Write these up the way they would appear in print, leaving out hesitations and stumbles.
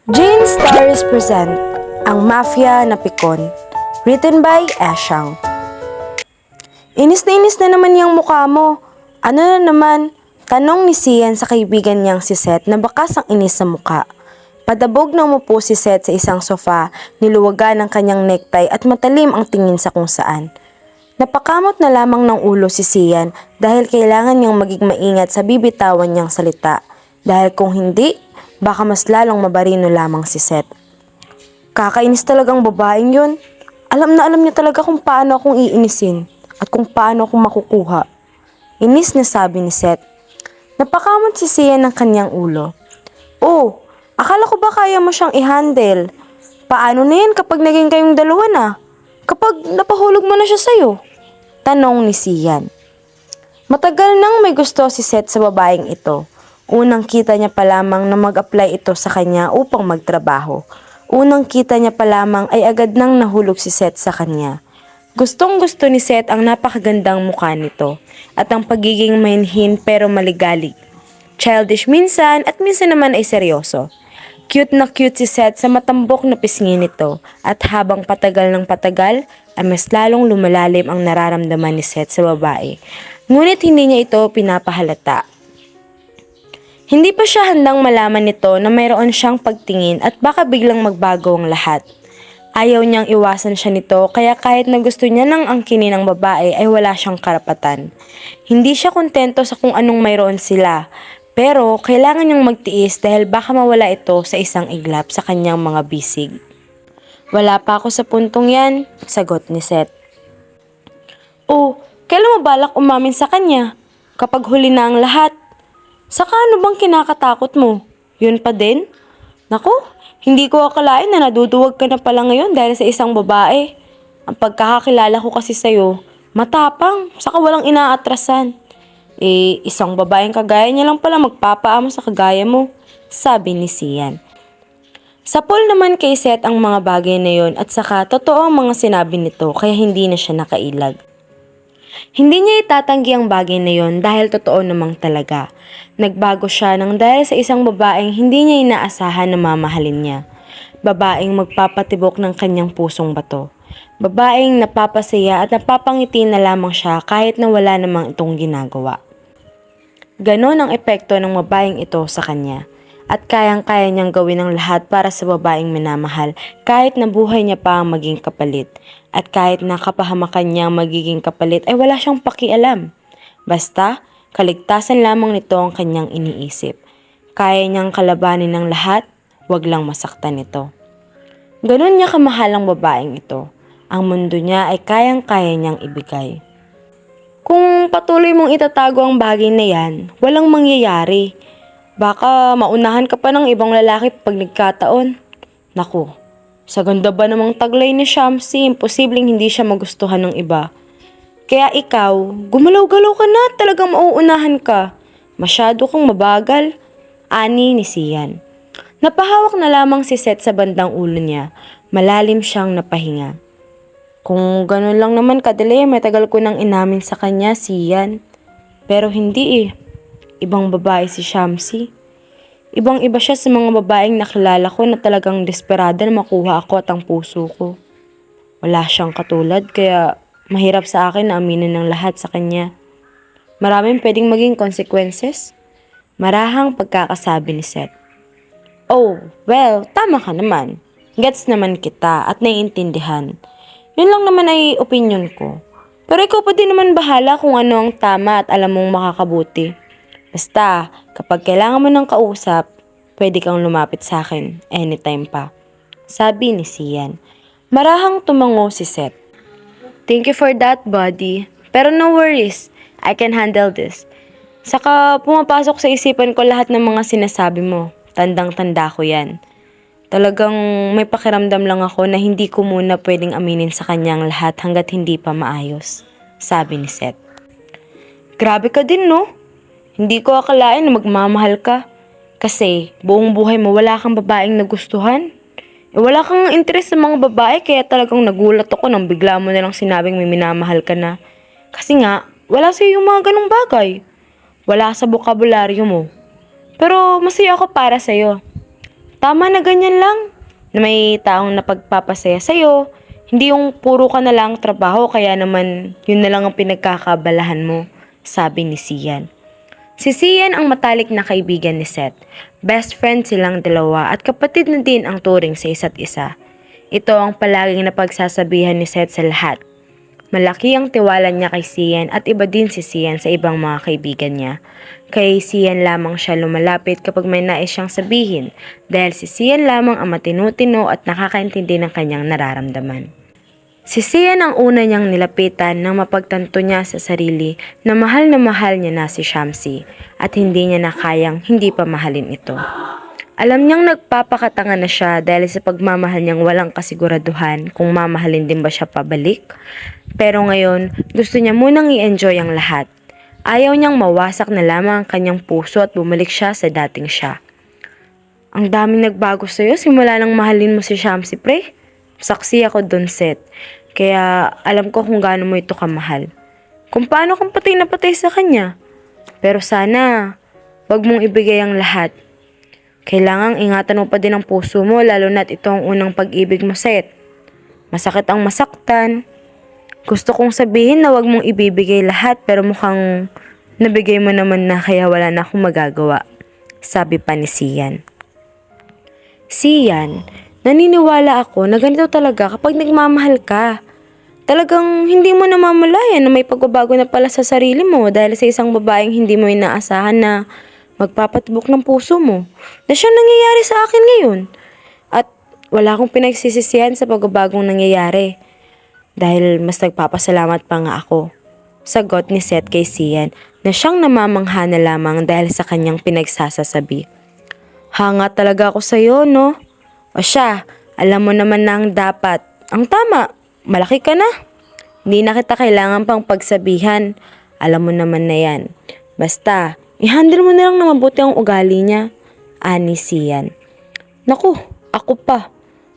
Jane Stars present Ang Mafia na Pikon, written by Eshang. Inis na naman yung mukha mo. Ano na naman? Tanong ni Sian sa kaibigan niyang si Seth na bakas ang inis sa mukha. Padabog na umupo si Seth sa isang sofa, niluwagan ng kanyang necktie at matalim ang tingin sa kung saan. Napakamot na lamang ng ulo si Sian dahil kailangan niyang maging maingat sa bibitawan niyang salita. Dahil kung hindi, baka mas lalong mabarino lamang si Seth. Kakainis talagang babaeng yun. Alam na alam niya talaga kung paano akong iinisin at kung paano akong makukuha. Inis na sabi ni Seth. Napakamot si Sian ng kanyang ulo. Oh, akala ko ba kaya mo siyang i-handle? Paano na yan kapag naging kayong dalawa na? Kapag napahulog mo na siya sa'yo? Tanong ni Sian. Matagal nang may gusto si Seth sa babaeng ito. Unang kita niya pa lamang na mag-apply ito sa kanya upang magtrabaho. Unang kita niya pa lamang ay agad nang nahulog si Seth sa kanya. Gustong gusto ni Seth ang napakagandang mukha nito at ang pagiging mainhin pero maligalig. Childish minsan at minsan naman ay seryoso. Cute na cute si Seth sa matambok na pisngi nito at habang patagal ng patagal ay mas lalong lumalalim ang nararamdaman ni Seth sa babae. Ngunit hindi niya ito pinapahalata. Hindi pa siya handang malaman nito na mayroon siyang pagtingin at baka biglang magbago ang lahat. Ayaw niyang iwasan siya nito kaya kahit na gusto niya nang angkinin ng babae ay wala siyang karapatan. Hindi siya kontento sa kung anong mayroon sila, pero kailangan niyang magtiis dahil baka mawala ito sa isang iglap sa kanyang mga bisig. Wala pa ako sa puntong yan, sagot ni Seth. Oh, kailan mo balak umamin sa kanya? Kapag huli na ang lahat? Saka ano bang kinakatakot mo? Yun pa din? Naku, hindi ko akalain na naduduwag ka na pala ngayon dahil sa isang babae. Ang pagkakakilala ko kasi sa'yo, matapang, saka walang inaatrasan. Isang babaeng kagaya niya lang pala magpapaamo sa kagaya mo, sabi ni Sian. Sapol naman kay Seth ang mga bagay na yon at saka totoo ang mga sinabi nito kaya hindi na siya nakailag. Hindi niya itatanggi ang bagay na yon dahil totoo namang talaga. Nagbago siya nang dahil sa isang babaeng hindi niya inaasahan na mamahalin niya. Babaeng magpapatibok ng kanyang pusong bato. Babaeng napapasaya at napapangiti na lamang siya kahit na wala namang itong ginagawa. Ganon ang epekto ng babaeng ito sa kanya. At kayang-kaya niyang gawin ang lahat para sa babaeng minamahal kahit na buhay niya pa ang maging kapalit. At kahit na kapahamakan niya ang magiging kapalit ay wala siyang pakialam. Basta, kaligtasan lamang nito ang kanyang iniisip. Kaya niyang kalabanin ng lahat, wag lang masaktan ito. Ganon niya kamahal ang babaeng ito. Ang mundo niya ay kayang-kaya niyang ibigay. Kung patuloy mong itatago ang bagay na yan, walang mangyayari. Baka maunahan ka pa ng ibang lalaki pag nagkataon. Naku, sa ganda ba namang taglay ni Shamsi, imposibleng hindi siya magustuhan ng iba. Kaya ikaw, gumalaw-galaw ka na, talagang mauunahan ka. Masyado kang mabagal, ani ni Sian. Napahawak na lamang si Seth sa bandang ulo niya, malalim siyang napahinga. Kung ganun lang naman kadali, may tagal ko nang inamin sa kanya, Sian. Pero hindi eh. Ibang babae si Shamsi. Ibang-iba siya sa mga babaeng nakilala ko na talagang desperada na makuha ako at ang puso ko. Wala siyang katulad kaya mahirap sa akin na aminin ng lahat sa kanya. Maraming pwedeng maging consequences. Marahang pagkakasabi ni Seth. Oh, well, tama ka naman. Gets naman kita at naiintindihan. Yun lang naman ay opinion ko. Pero ikaw pa din naman bahala kung ano ang tama at alam mong makakabuti. Basta, kapag kailangan mo ng kausap, pwede kang lumapit sa akin anytime pa. Sabi ni Sian. Marahang tumango si Seth. Thank you for that, buddy. Pero no worries, I can handle this. Saka pumapasok sa isipan ko lahat ng mga sinasabi mo. Tandang-tanda ko yan. Talagang may pakiramdam lang ako na hindi ko muna pwedeng aminin sa kanya ang lahat hanggat hindi pa maayos. Sabi ni Seth. Grabe ka din, no? Hindi ko akalain na magmamahal ka. Kasi buong buhay mo wala kang babaeng nagustuhan. Wala kang interes sa mga babae kaya talagang nagulat ako nang bigla mo nalang sinabing may minamahal ka na. Kasi nga, wala sa iyo yung mga ganong bagay. Wala sa bokabularyo mo. Pero masaya ako para sa iyo. Tama na ganyan lang, na may taong napagpapasaya sa'yo. Hindi yung puro ka na lang trabaho kaya naman yun na lang ang pinagkakabalahan mo, sabi ni Sian. Si Sian ang matalik na kaibigan ni Seth. Best friend silang dalawa at kapatid na din ang turing sa isa't isa. Ito ang palaging napagsasabihan ni Seth sa lahat. Malaki ang tiwala niya kay Sian at iba din si Sian sa ibang mga kaibigan niya. Kay Sian lamang siya lumalapit kapag may nais siyang sabihin dahil si Sian lamang ang matinu-tino at nakakaintindi ng kanyang nararamdaman. Si Sian ang una niyang nilapitan nang mapagtanto niya sa sarili na mahal niya na si Shamsi at hindi niya na kayang hindi pa mahalin ito. Alam niyang nagpapakatanga na siya dahil sa pagmamahal niyang walang kasiguraduhan kung mamahalin din ba siya pabalik. Pero ngayon, gusto niya munang i-enjoy ang lahat. Ayaw niyang mawasak na lamang ang kanyang puso at bumalik siya sa dating siya. Ang daming nagbago sa'yo simula nang mahalin mo si Shamsi, pre. Saksi ako dun, Seth. Kaya alam ko kung gaano mo ito kamahal. Kung paano kang patay na patay sa kanya. Pero sana, wag mong ibigay ang lahat. Kailangang ingatan mo pa din ang puso mo lalo na't ito ang unang pag-ibig mo, Seth. Masakit ang masaktan. Gusto kong sabihin na wag mong ibibigay lahat pero mukhang nabigay mo naman na kaya wala na akong magagawa. Sabi pa ni Sian. Sian, naniniwala ako na ganito talaga kapag nagmamahal ka. Talagang hindi mo namamalayan na may pagbabago na pala sa sarili mo dahil sa isang babaeng hindi mo inaasahan na magpapatibok ng puso mo. Na siyang nangyayari sa akin ngayon. At wala akong pinagsisisihan sa pagbabagong nangyayari. Dahil mas nagpapasalamat pa nga ako. Sagot ni Seth kay Sian na siyang namamangha na lamang dahil sa kanyang pinagsasasabi. Hanga talaga ako sa'yo, no? O siya, alam mo naman na ang dapat. Ang tama, malaki ka na. Hindi na kita kailangan pang pagsabihan. Alam mo naman na yan. Basta, i-handle mo na lang na mabuti ang ugali niya. Ani Sian. Naku, ako pa.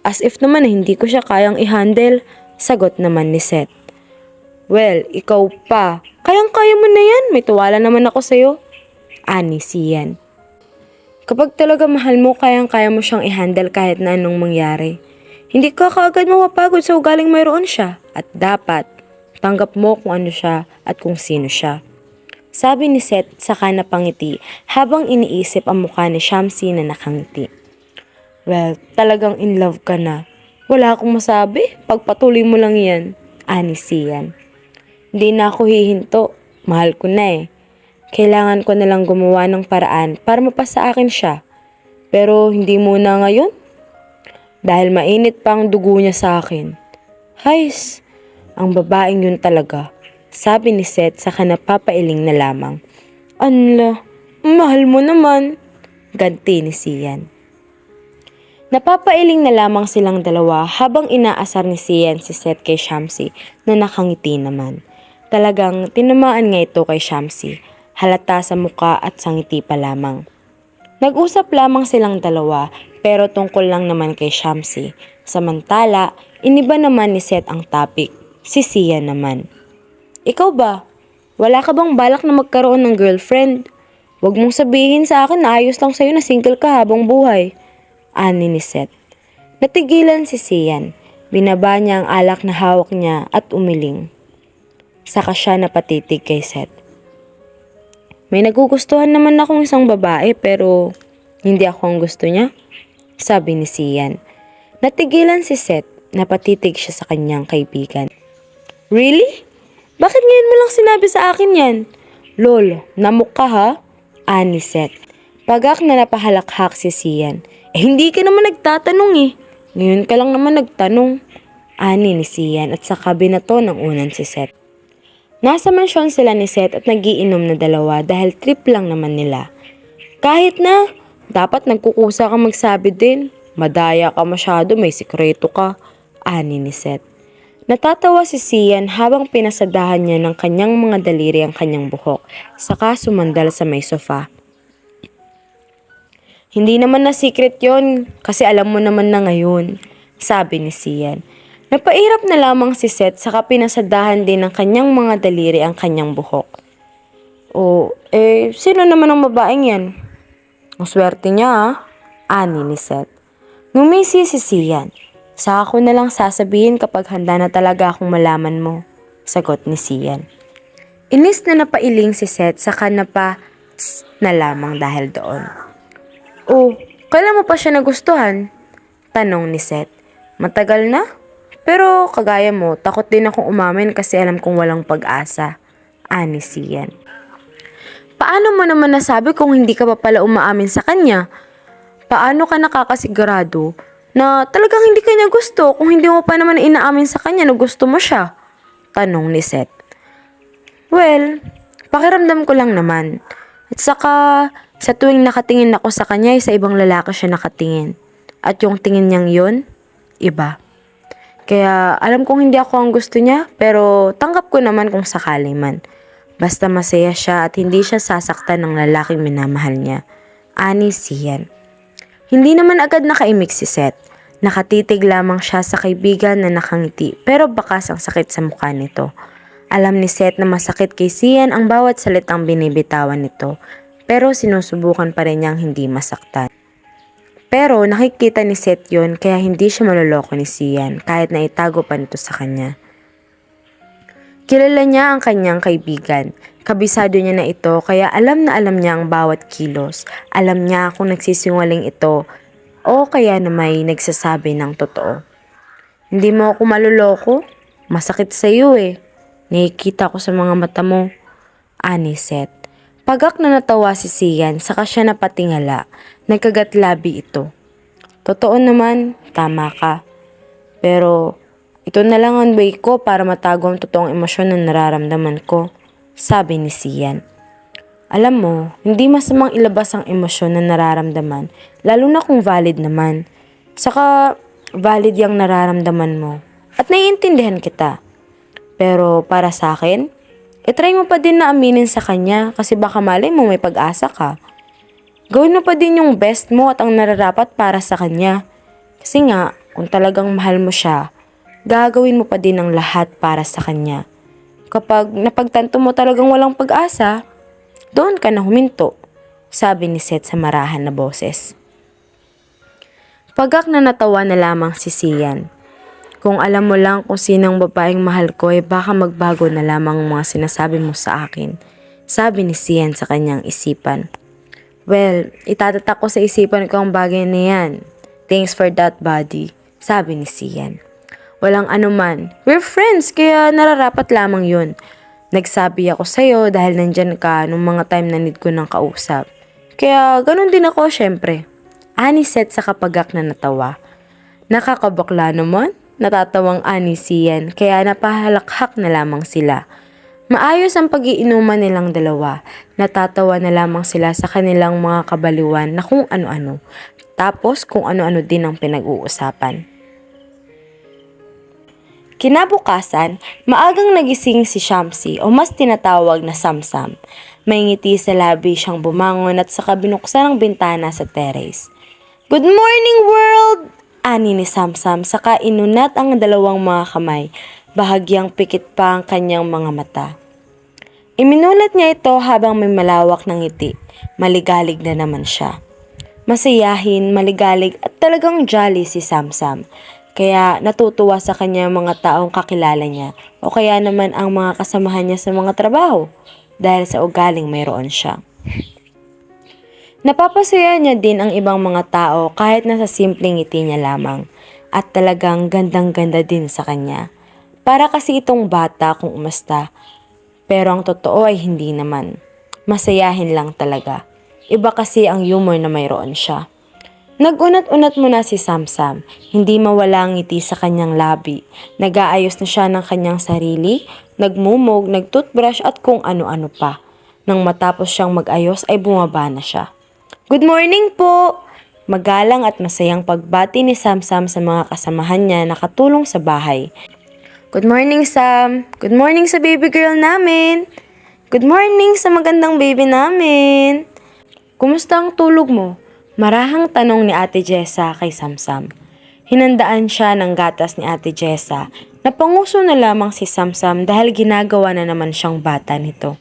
As if naman na hindi ko siya kayang i-handle. Sagot naman ni Seth. Well, ikaw pa. Kayang-kaya mo na yan. May tuwala naman ako sa'yo. Ani Sian. Kapag talaga mahal mo, kayang-kaya mo siyang i-handle kahit na anong mangyari. Hindi ka kaagad mapapagod sa ugaling mayroon siya. At dapat, tanggap mo kung ano siya at kung sino siya. Sabi ni Seth saka napangiti habang iniisip ang mukha ni Shamsi na nakangiti. Well, talagang in love ka na. Wala akong masabi. Pagpatuloy mo lang yan. Ani Sian. Hindi na ako hihinto. Mahal ko na eh. Kailangan ko na lang gumawa ng paraan para mapasa akin siya. Pero hindi muna ngayon. Dahil mainit pa ang dugo niya sa akin. Hays, ang babaeng yun talaga. Sabi ni Seth saka napapailing na lamang. Anla, mahal mo naman. Ganti ni Sian. Napapailing na lamang silang dalawa habang inaasar ni Sian si Seth kay Shamsi na nakangiti naman. Talagang tinamaan nga ito kay Shamsi. Halata sa muka at sa ngiti pa lamang. Nag-usap lamang silang dalawa pero tungkol lang naman kay Shamsi. Samantala, iniba naman ni Seth ang topic. Si Sian naman. Ikaw ba? Wala ka bang balak na magkaroon ng girlfriend? Huwag mong sabihin sa akin na ayos lang sa'yo na single ka habang buhay. Ani ni Seth. Natigilan si Sian. Binaba niya ang alak na hawak niya at umiling. Saka siya napatitig kay Seth. May nagugustuhan naman akong isang babae pero hindi ako ang gusto niya. Sabi ni Sian. Natigilan si Seth. Napatitig siya sa kanyang kaibigan. Really? Bakit ngayon mo lang sinabi sa akin yan? Lol, namok ka ha? Ani Seth. Pagak na napahalakhak si Sian. Hindi ka naman nagtatanong eh. Ngayon ka lang naman nagtanong. Ani ni Sian at saka binato ng unan si Seth. Nasa mansyon sila ni Seth at nagiinom na dalawa dahil trip lang naman nila. Kahit na, dapat nagkukusa ka magsabi din. Madaya ka masyado, may sikreto ka. Ani ni Seth. Natatawa si Sian habang pinasadahan niya ng kanyang mga daliri ang kanyang buhok, saka sumandal sa may sofa. Hindi naman na secret yon kasi alam mo naman na ngayon, sabi ni Sian. Napairap na lamang si Seth saka pinasadahan din ng kanyang mga daliri ang kanyang buhok. Sino naman ang babaeng yan? Ang swerte niya Ani ni Seth. Ngumisi si Sian. Saka ko na lang sasabihin kapag handa na talaga akong malaman mo, sagot ni Sian. Inis na napailing si Seth saka na pa tss na lamang dahil doon. Oh, kailan mo pa siya nagustuhan? Tanong ni Seth. Matagal na? Pero kagaya mo, takot din akong umamin kasi alam kong walang pag-asa. Ani Sian. Paano mo naman nasabi kung hindi ka pa pala umaamin sa kanya? Paano ka nakakasigurado na talagang hindi ka niya gusto kung hindi mo pa naman inaamin sa kanya na gusto mo siya? Tanong ni Seth. Well, pakiramdam ko lang naman. At saka, sa tuwing nakatingin ako sa kanya, sa ibang lalaki siya nakatingin. At yung tingin niyang yun, iba. Kaya alam kong hindi ako ang gusto niya, pero tanggap ko naman kung sakali man. Basta masaya siya at hindi siya sasaktan ng lalaking minamahal niya. Ani Sian. Hindi naman agad nakaimik si Seth. Nakatitig lamang siya sa kaibigan na nakangiti pero bakas ang sakit sa mukha nito. Alam ni Seth na masakit kay Sian ang bawat salitang binibitawan nito pero sinusubukan pa rin niyang hindi masaktan. Pero nakikita ni Seth yun kaya hindi siya maloloko ni Sian kahit na itago pa nito sa kanya. Kilala niya ang kanyang kaibigan. Kabisado niya na ito kaya alam na alam niya ang bawat kilos. Alam niya kung nagsisinungaling ito o kaya na may nagsasabi ng totoo. Hindi mo ako maluloko? Masakit sa iyo eh. Nakikita ko sa mga mata mo. Ani Seth. Pagak na natawa si Sian saka siya napatingala. Nagkagatlabi ito. Totoo naman, tama ka. Pero ito na lang ang way ko para matago ang totoong emosyon na nararamdaman ko, sabi ni Sian. Alam mo, hindi masamang ilabas ang emosyon na nararamdaman, lalo na kung valid naman. Saka, valid yung nararamdaman mo. At naiintindihan kita. Pero para sa akin, itry mo pa din na aminin sa kanya kasi baka malay mo may pag-asa ka. Gawin mo pa din yung best mo at ang nararapat para sa kanya. Kasi nga, kung talagang mahal mo siya, gagawin mo pa din ang lahat para sa kanya. Kapag napagtanto mo talagang walang pag-asa, doon ka na huminto, sabi ni Seth sa marahan na boses. Pagak na natawa na lamang si Sian. Kung alam mo lang kung sinong babaeng mahal ko ay baka magbago na lamang ang mga sinasabi mo sa akin, sabi ni Sian sa kanyang isipan. Well, itatatak ko sa isipan ko ang bagay na yan. Thanks for that, buddy, sabi ni Sian. Walang anuman. We're friends, kaya nararapat lamang yun. Nagsabi ako sa'yo dahil nandyan ka nung mga time na need ko ng kausap. Kaya ganun din ako, syempre. Ani Seth sa kapagak na natawa. Nakakabakla naman, natatawang ani Sian, kaya napahalakhak na lamang sila. Maayos ang pag-iinuman nilang dalawa. Natatawa na lamang sila sa kanilang mga kabaliwan na kung ano-ano. Tapos kung ano-ano din ang pinag-uusapan. Kinabukasan, maagang nagising si Shamsi o mas tinatawag na Samsam. May ngiti sa labi siyang bumangon at saka binuksan ang bintana sa terrace. Good morning world! Ani ni Samsam saka inunat ang dalawang mga kamay. Bahagyang pikit pa ang kanyang mga mata. Iminulat niya ito habang may malawak ng ngiti. Maligalig na naman siya. Masayahin, maligalig at talagang jolly si Samsam. Kaya natutuwa sa kanya mga taong kakilala niya o kaya naman ang mga kasamahan niya sa mga trabaho dahil sa ugaling mayroon siya. Napapasaya niya din ang ibang mga tao kahit nasa simpleng ngiti niya lamang at talagang gandang-ganda din sa kanya. Para kasi itong bata kung umasta, pero ang totoo ay hindi naman. Masayahin lang talaga. Iba kasi ang humor na mayroon siya. Nag-unat-unat muna si Samsam, hindi mawala ang ngiti sa kanyang labi. Nag-aayos na siya ng kanyang sarili, nagmumog, nagtoothbrush at kung ano-ano pa. Nang matapos siyang mag-ayos ay bumaba na siya. Good morning po! Magalang at masayang pagbati ni Samsam sa mga kasamahan niya na katulong sa bahay. Good morning Sam! Good morning sa baby girl namin! Good morning sa magandang baby namin! Kumusta ang tulog mo? Marahang tanong ni Ate Jessa kay Samsam. Hinandaan siya ng gatas ni Ate Jessa. Napanguso na lamang si Samsam dahil ginagawa na naman siyang bata nito.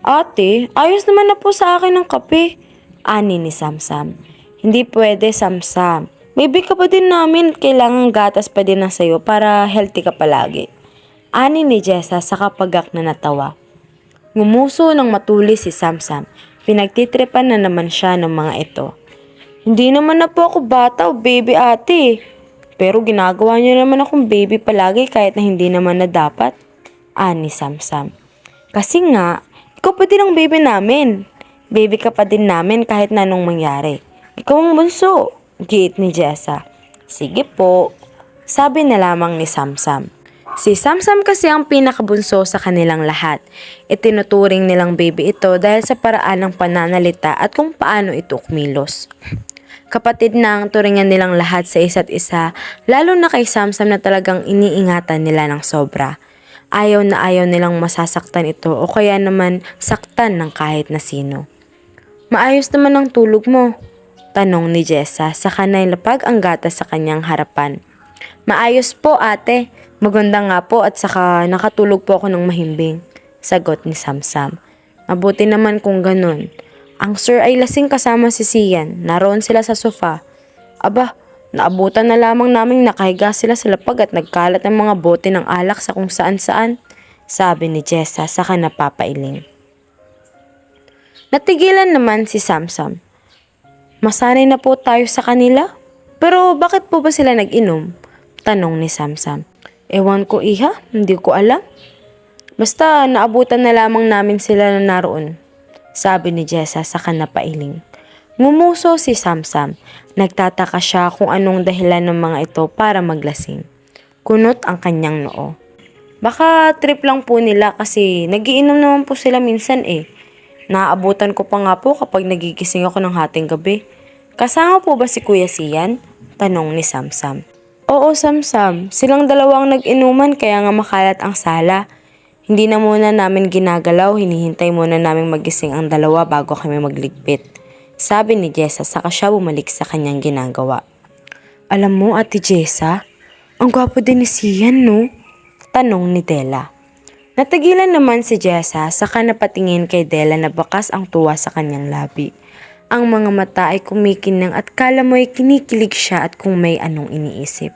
Ate, ayos naman na po sa akin ng kape. Ani ni Samsam. Hindi pwede Samsam. Baby ka pa din namin, kailangan gatas pa din na sa'yo para healthy ka palagi. Ani ni Jessa sa kapagak na natawa. Ngumuso ng matulis si Samsam. Pinagtitripan na naman siya ng mga ito. Hindi naman na po ako bata o baby ate. Pero ginagawa niyo naman akong baby palagi kahit na hindi naman na dapat. Ani Samsam. Kasi nga, ikaw pa din ang baby namin. Baby ka pa din namin kahit na anong mangyari. Ikaw ang bunso. Giit ni Jessa. Sige po. Sabi na lamang ni Samsam. Si Samsam kasi ang pinakabunso sa kanilang lahat. Itinuturing nilang baby ito dahil sa paraan ng pananalita at kung paano ito kumilos. Kapatid na ang turingan nilang lahat sa isa't isa, lalo na kay Samsam na talagang iniingatan nila ng sobra. Ayaw na ayaw nilang masasaktan ito o kaya naman saktan ng kahit na sino. Maayos naman ang tulog mo, tanong ni Jessa sa kanay lapag ang gatas sa kanyang harapan. Maayos po ate, maganda nga po at saka nakatulog po ako ng mahimbing, sagot ni Samsam. Mabuti naman kung ganun. Ang sir ay lasing kasama si Sian, naroon sila sa sofa. Aba, naabutan na lamang naming nakahiga sila sa lapag at nagkalat ng mga bote ng alak sa kung saan-saan, sabi ni Jessa sa napapailing. Natigilan naman si Samsam. Masanay na po tayo sa kanila? Pero bakit po ba sila nag-inom? Tanong ni Samsam. Ewan ko iha, hindi ko alam. Basta naabutan na lamang namin sila na naroon, sabi ni Jessa sa napailing. Ngumuso si Samsam. Nagtataka siya kung anong dahilan ng mga ito para maglasing. Kunot ang kanyang noo. Baka trip lang po nila kasi nagiinom naman po sila minsan eh. Naaabutan ko pa nga po kapag nagigising ako ng hating gabi. Kasama po ba si Kuya Sian? Tanong ni Samsam. Oo, Samsam. Silang dalawang nag-inuman kaya nga makalat ang sala. Hindi na muna namin ginagalaw, hinihintay muna namin magising ang dalawa bago kami magligpit. Sabi ni Jessa saka siya bumalik sa kanyang ginagawa. Alam mo, Ate Jessa, ang gwapo din ni Sian, no? Tanong ni Della. Natagilan naman si Jessa saka napatingin kay Della na bakas ang tuwa sa kanyang labi. Ang mga mata ay kumikinang at kala mo ay kinikilig siya at kung may anong iniisip.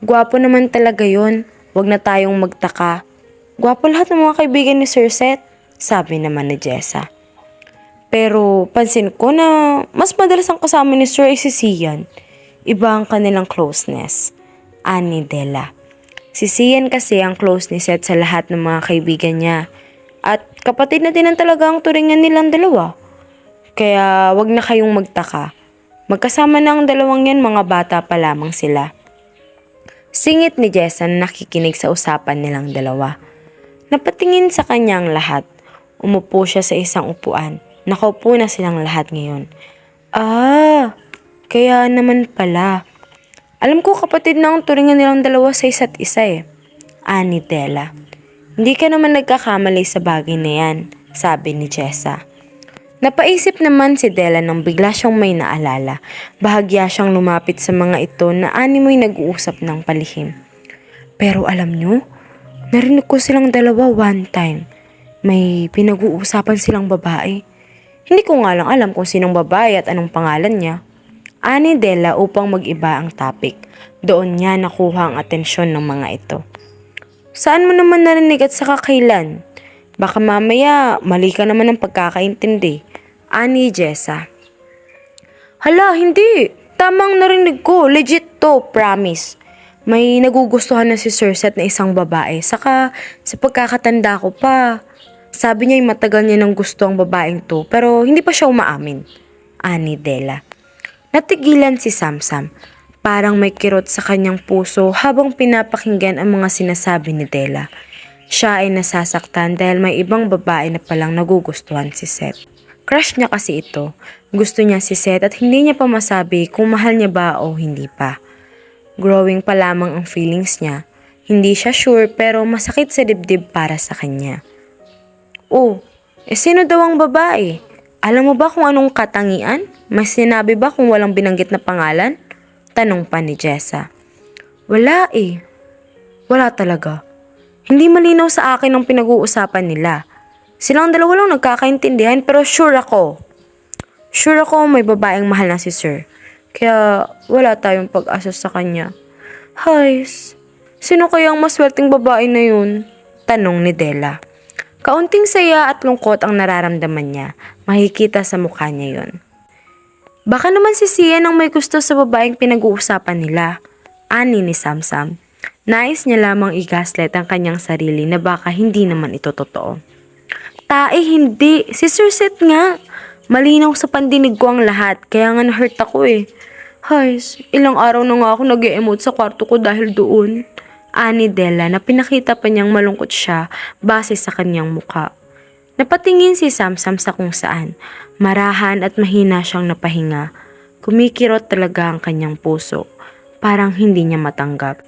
Gwapo naman talaga yon, wag na tayong magtaka. Gwapo lahat ng mga kaibigan ni Sir Seth, sabi naman ni Jessa. Pero pansin ko na mas madalas ang kasama ni Sir ay si Sian. Iba ang kanilang closeness. Ani Della. Si Sian kasi ang close ni Seth sa lahat ng mga kaibigan niya. At kapatid na din ang talagang turingan nilang dalawa. Kaya wag na kayong magtaka. Magkasama na ang dalawang yan, mga bata pa lamang sila. Singit ni Jessa na nakikinig sa usapan nilang dalawa. Napatingin sa kanyang lahat. Umupo siya sa isang upuan. Nakaupo na silang lahat ngayon. Kaya naman pala. Alam ko kapatid na ang turingan nilang dalawa sa isa't isa eh. Ani Della. Hindi ka naman nagkakamali sa bagay na yan, sabi ni Jessa. Napaisip naman si Della nang bigla siyang may naalala. Bahagya siyang lumapit sa mga ito na animoy nag-uusap ng palihim. Pero alam nyo, narinig ko silang dalawa one time. May pinag-uusapan silang babae. Hindi ko nga lang alam kung sinong babae at anong pangalan niya. Ani Della upang mag-iba ang topic. Doon niya nakuha ang atensyon ng mga ito. Saan mo naman narinig at saka kailan? Baka mamaya mali ka naman ang pagkakaintindi. Ani Jessa. Hala, hindi. Tamang narinig ko. Legit to, promise. May nagugustuhan na si Sir Seth na isang babae. Saka sa pagkakatanda ko pa, sabi niya matagal niya nang gusto ang babaeng to pero hindi pa siya umaamin. Ani Della. Natigilan si Samsam. Parang may kirot sa kanyang puso habang pinapakinggan ang mga sinasabi ni Della. Siya ay nasasaktan dahil may ibang babae na palang nagugustuhan si Seth. Crush niya kasi ito. Gusto niya si Seth at hindi niya pa masabi kung mahal niya ba o hindi pa. Growing pa lamang ang feelings niya. Hindi siya sure pero masakit sa dibdib para sa kanya. Sino daw ang babae? Alam mo ba kung anong katangian? May sinabi ba kung walang binanggit na pangalan? Tanong pa ni Jessa. Wala eh. Wala talaga. Hindi malinaw sa akin ang pinag-uusapan nila. Silang dalawa lang nagkakaintindihan pero sure ako may babaeng mahal na si Sir. Kaya wala tayong pag-asa sa kanya. Hays, sino kayang maswerteng babae na yun? Tanong ni Della. Kaunting saya at lungkot ang nararamdaman niya. Makikita sa mukha niya yon. Baka naman si Sian ang may gusto sa babaeng pinag-uusapan nila. Ani ni Samsam. Nais niya lamang i-gaslight ang kanyang sarili na baka hindi naman ito totoo. Tae, hindi. Si Sir Seth nga. Malinaw sa pandinig ko ang lahat, kaya nga na-hurt ako eh. Hays, ilang araw na nga ako nag-e-emote sa kwarto ko dahil doon. Ani Della na pinakita pa niyang malungkot siya base sa kanyang muka. Napatingin si Samsam sa kung saan. Marahan at mahina siyang napahinga. Kumikirot talaga ang kanyang puso. Parang hindi niya matanggap.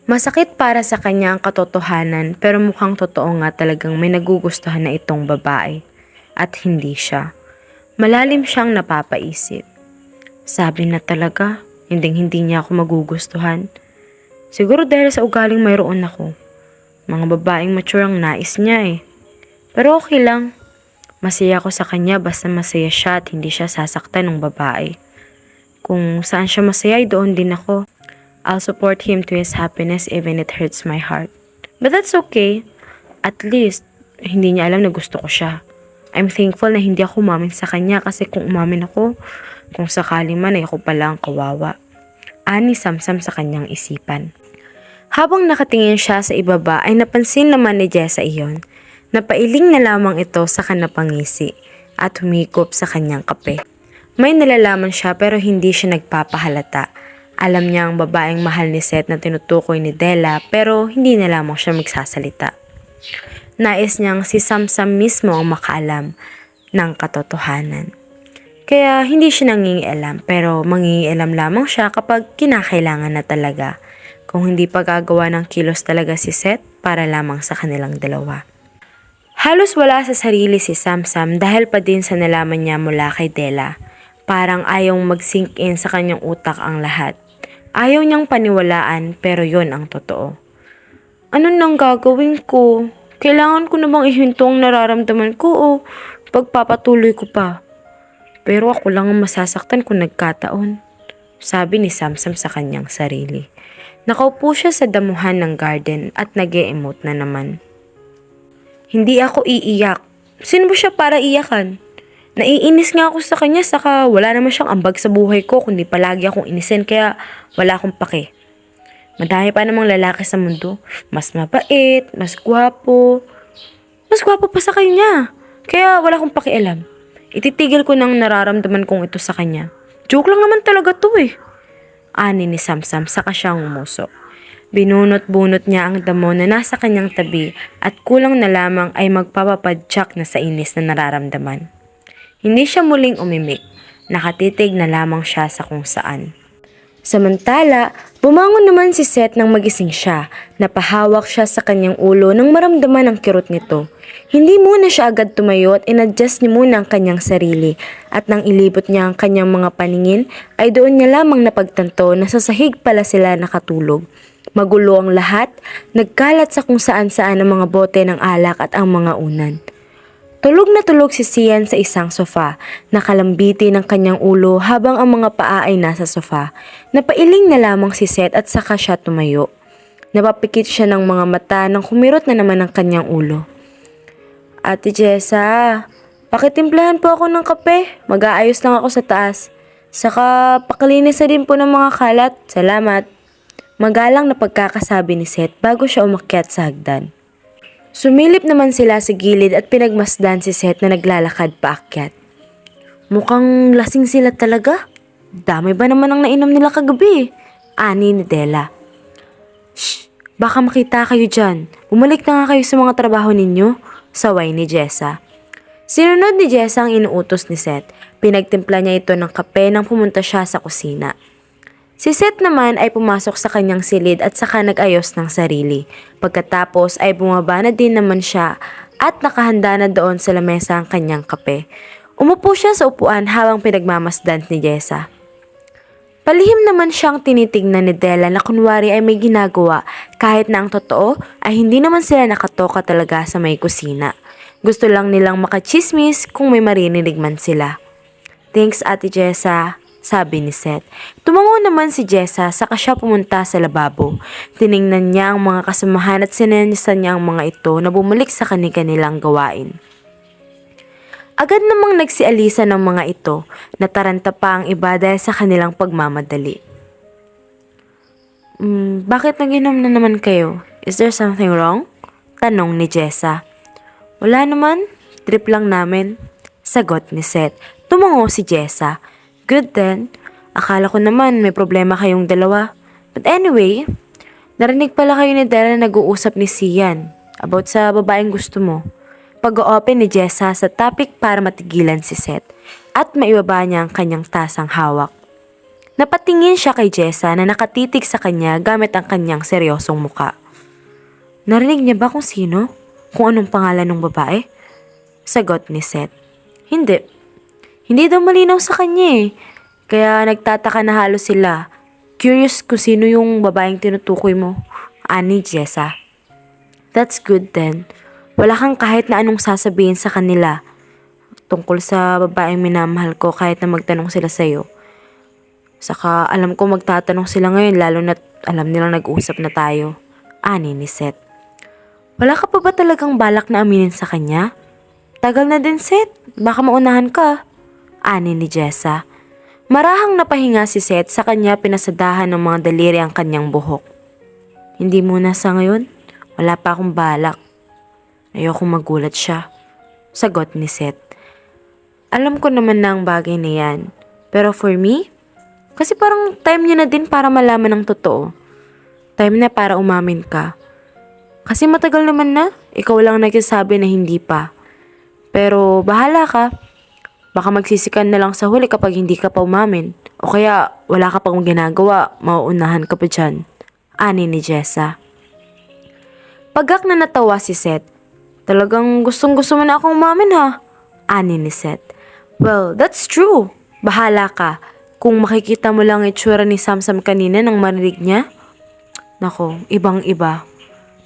Masakit para sa kanya ang katotohanan pero mukhang totoo nga talagang may nagugustuhan na itong babae. At hindi siya. Malalim siyang napapaisip. Sabi na talaga, hindi niya ako magugustuhan. Siguro dahil sa ugaling mayroon ako. Mga babaeng mature ang nais niya eh. Pero okay lang. Masaya ako sa kanya basta masaya siya at hindi siya sasaktan ng babae. Kung saan siya masaya, doon din ako. I'll support him to his happiness even it hurts my heart. But that's okay. At least, hindi niya alam na gusto ko siya. I'm thankful na hindi ako umamin sa kanya kasi kung umamin ako, kung sakali man ay ako pala ang kawawa. Ani Samsam sa kanyang isipan. Habang nakatingin siya sa ibaba ay napansin naman ni Jessa iyon. Napailing na lamang ito sa kanapangisi at humikop sa kanyang kape. May nalalaman siya pero hindi siya nagpapahalata. Alam niya ang babaeng mahal ni Seth na tinutukoy ni Della pero hindi na lamang siya magsasalita. Nais niyang si Samsam mismo ang makaalam ng katotohanan. Kaya hindi siya nangingialam pero mangingialam lamang siya kapag kinakailangan na talaga. Kung hindi pa gagawa ng kilos talaga si Seth para lamang sa kanilang dalawa. Halos wala sa sarili si Samsam dahil pa din sa nalaman niya mula kay Della. Parang ayaw mag-sink in sa kanyang utak ang lahat. Ayaw niyang paniwalaan pero yon ang totoo. Ano nang gagawin ko? Kailangan ko na bang ihinto ang nararamdaman ko o pagpapatuloy ko pa? Pero ako lang ang masasaktan kung nagkataon. Sabi ni Samsam sa kanyang sarili. Nakaupo siya sa damuhan ng garden at nag-e-emote na naman. Hindi ako iiyak. Sino ba siya para iyakan? Naiinis nga ako sa kanya saka wala naman siyang ambag sa buhay ko kundi palagi akong inisin kaya wala akong pake. Madami pa namang lalaki sa mundo. Mas mabait, mas gwapo. Mas gwapo pa sa kanya. Kaya wala akong pakialam. Ititigil ko nang nararamdaman kong ito sa kanya. Joke lang naman talaga to eh. Ani ni Samsam saka siyang umusok. Binunot-bunot niya ang damo na nasa kanyang tabi at kulang na lamang ay magpapapadyak na sa inis na nararamdaman. Hindi siya muling umimik. Nakatitig na lamang siya sa kung saan. Samantala, bumangon naman si Seth nang magising siya. Napahawak siya sa kanyang ulo nang maramdaman ang kirot nito. Hindi muna siya agad tumayo at in-adjust niya muna ang kanyang sarili. At nang ilibot niya ang kanyang mga paningin, ay doon niya lamang napagtanto na sa sahig pala sila nakatulog. Magulo ang lahat, nagkalat sa kung saan-saan ang mga bote ng alak at ang mga unan. Tulog na tulog si Sian sa isang sofa, nakalambiti ng kanyang ulo habang ang mga paa ay nasa sofa. Napailing na lamang si Seth at saka siya tumayo. Napapikit siya ng mga mata nang kumirot na naman ang kanyang ulo. Ate Jessa, pakitimplahan po ako ng kape. Mag-aayos lang ako sa taas. Saka pakalinis na din po ng mga kalat. Salamat. Magalang na pagkakasabi ni Seth bago siya umakyat sa hagdan. Sumilip naman sila sa gilid at pinagmasdan si Seth na naglalakad paakyat. Mukhang lasing sila talaga. Dami ba naman ang nainom nila kagabi? Ani ni Della. Shh! Baka makita kayo dyan. Bumalik na nga kayo sa mga trabaho ninyo. Saway ni Jessa. Sinunod ni Jessa ang inuutos ni Seth. Pinagtimpla niya ito ng kape nang pumunta siya sa kusina. Si Seth naman ay pumasok sa kanyang silid at saka nag-ayos ng sarili. Pagkatapos ay bumaba na din naman siya at nakahanda na doon sa lamesa ang kanyang kape. Umupo siya sa upuan habang pinagmamasdan ni Jessa. Palihim naman siyang tinitignan ni Della na kunwari ay may ginagawa kahit na ang totoo ay hindi naman sila nakatoka talaga sa may kusina. Gusto lang nilang makachismis kung may maririnig man sila. Thanks Ate Jessa. sabi ni Seth. Tumango naman si Jessa saka siya pumunta sa lababo. Tiningnan niya ang mga kasamahan at sinenyasan niya ang mga ito na bumalik sa kanilang gawain. Agad namang nagsialisa ng mga ito, nataranta pa ang iba dahil sa kanilang pagmamadali. Bakit nag-inom na naman kayo? Is there something wrong? Tanong ni Jessa. Wala naman, trip lang namin. Sagot ni Seth. Tumango si Jessa. Good then. Akala ko naman may problema kayong dalawa. But anyway, narinig pala kayo ni Dara na nag-uusap ni Sian about sa babaeng gusto mo. Pag-o-open ni Jessa sa topic para matigilan si Seth at maibaba niya ang kanyang tasang hawak. Napatingin siya kay Jessa na nakatitig sa kanya gamit ang kanyang seryosong muka. Narinig niya ba kung sino? Kung anong pangalan ng babae? Sagot ni Seth. Hindi. Hindi daw malinaw sa kanya eh. Kaya nagtataka na halos sila. Curious kung sino yung babaeng tinutukoy mo. Ani Jessa. That's good then. Wala kang kahit na anong sasabihin sa kanila tungkol sa babaeng minamahal ko kahit na magtanong sila sa'yo. Saka alam ko magtatanong sila ngayon lalo na alam nilang nag-usap na tayo. Ani ni Seth. Wala ka pa ba talagang balak na aminin sa kanya? Tagal na din Seth. Baka maunahan ka. Ani ni Jessa. Marahang napahinga si Seth sa kanya pinasadahan ng mga daliri ang kanyang buhok. Hindi muna sa ngayon. Wala pa akong balak. Ayokong magulat siya. Sagot ni Seth. Alam ko naman na ang bagay na yan. Pero for me, kasi parang time niya na din para malaman ng totoo. Time na para umamin ka. Kasi matagal naman na, ikaw lang nagsasabi na hindi pa. Pero bahala ka. Baka magsisikan na lang sa huli kapag hindi ka pa umamin. O kaya wala ka pang ginagawa, mauunahan ka pa dyan. Ani ni Jessa. Pagak na natawa si Seth. Talagang gustong gusto mo na akong umamin ha? Ani ni Seth. Well, that's true. Bahala ka. Kung makikita mo lang itsura ni Samsam kanina nang marinig niya. Nako, ibang iba.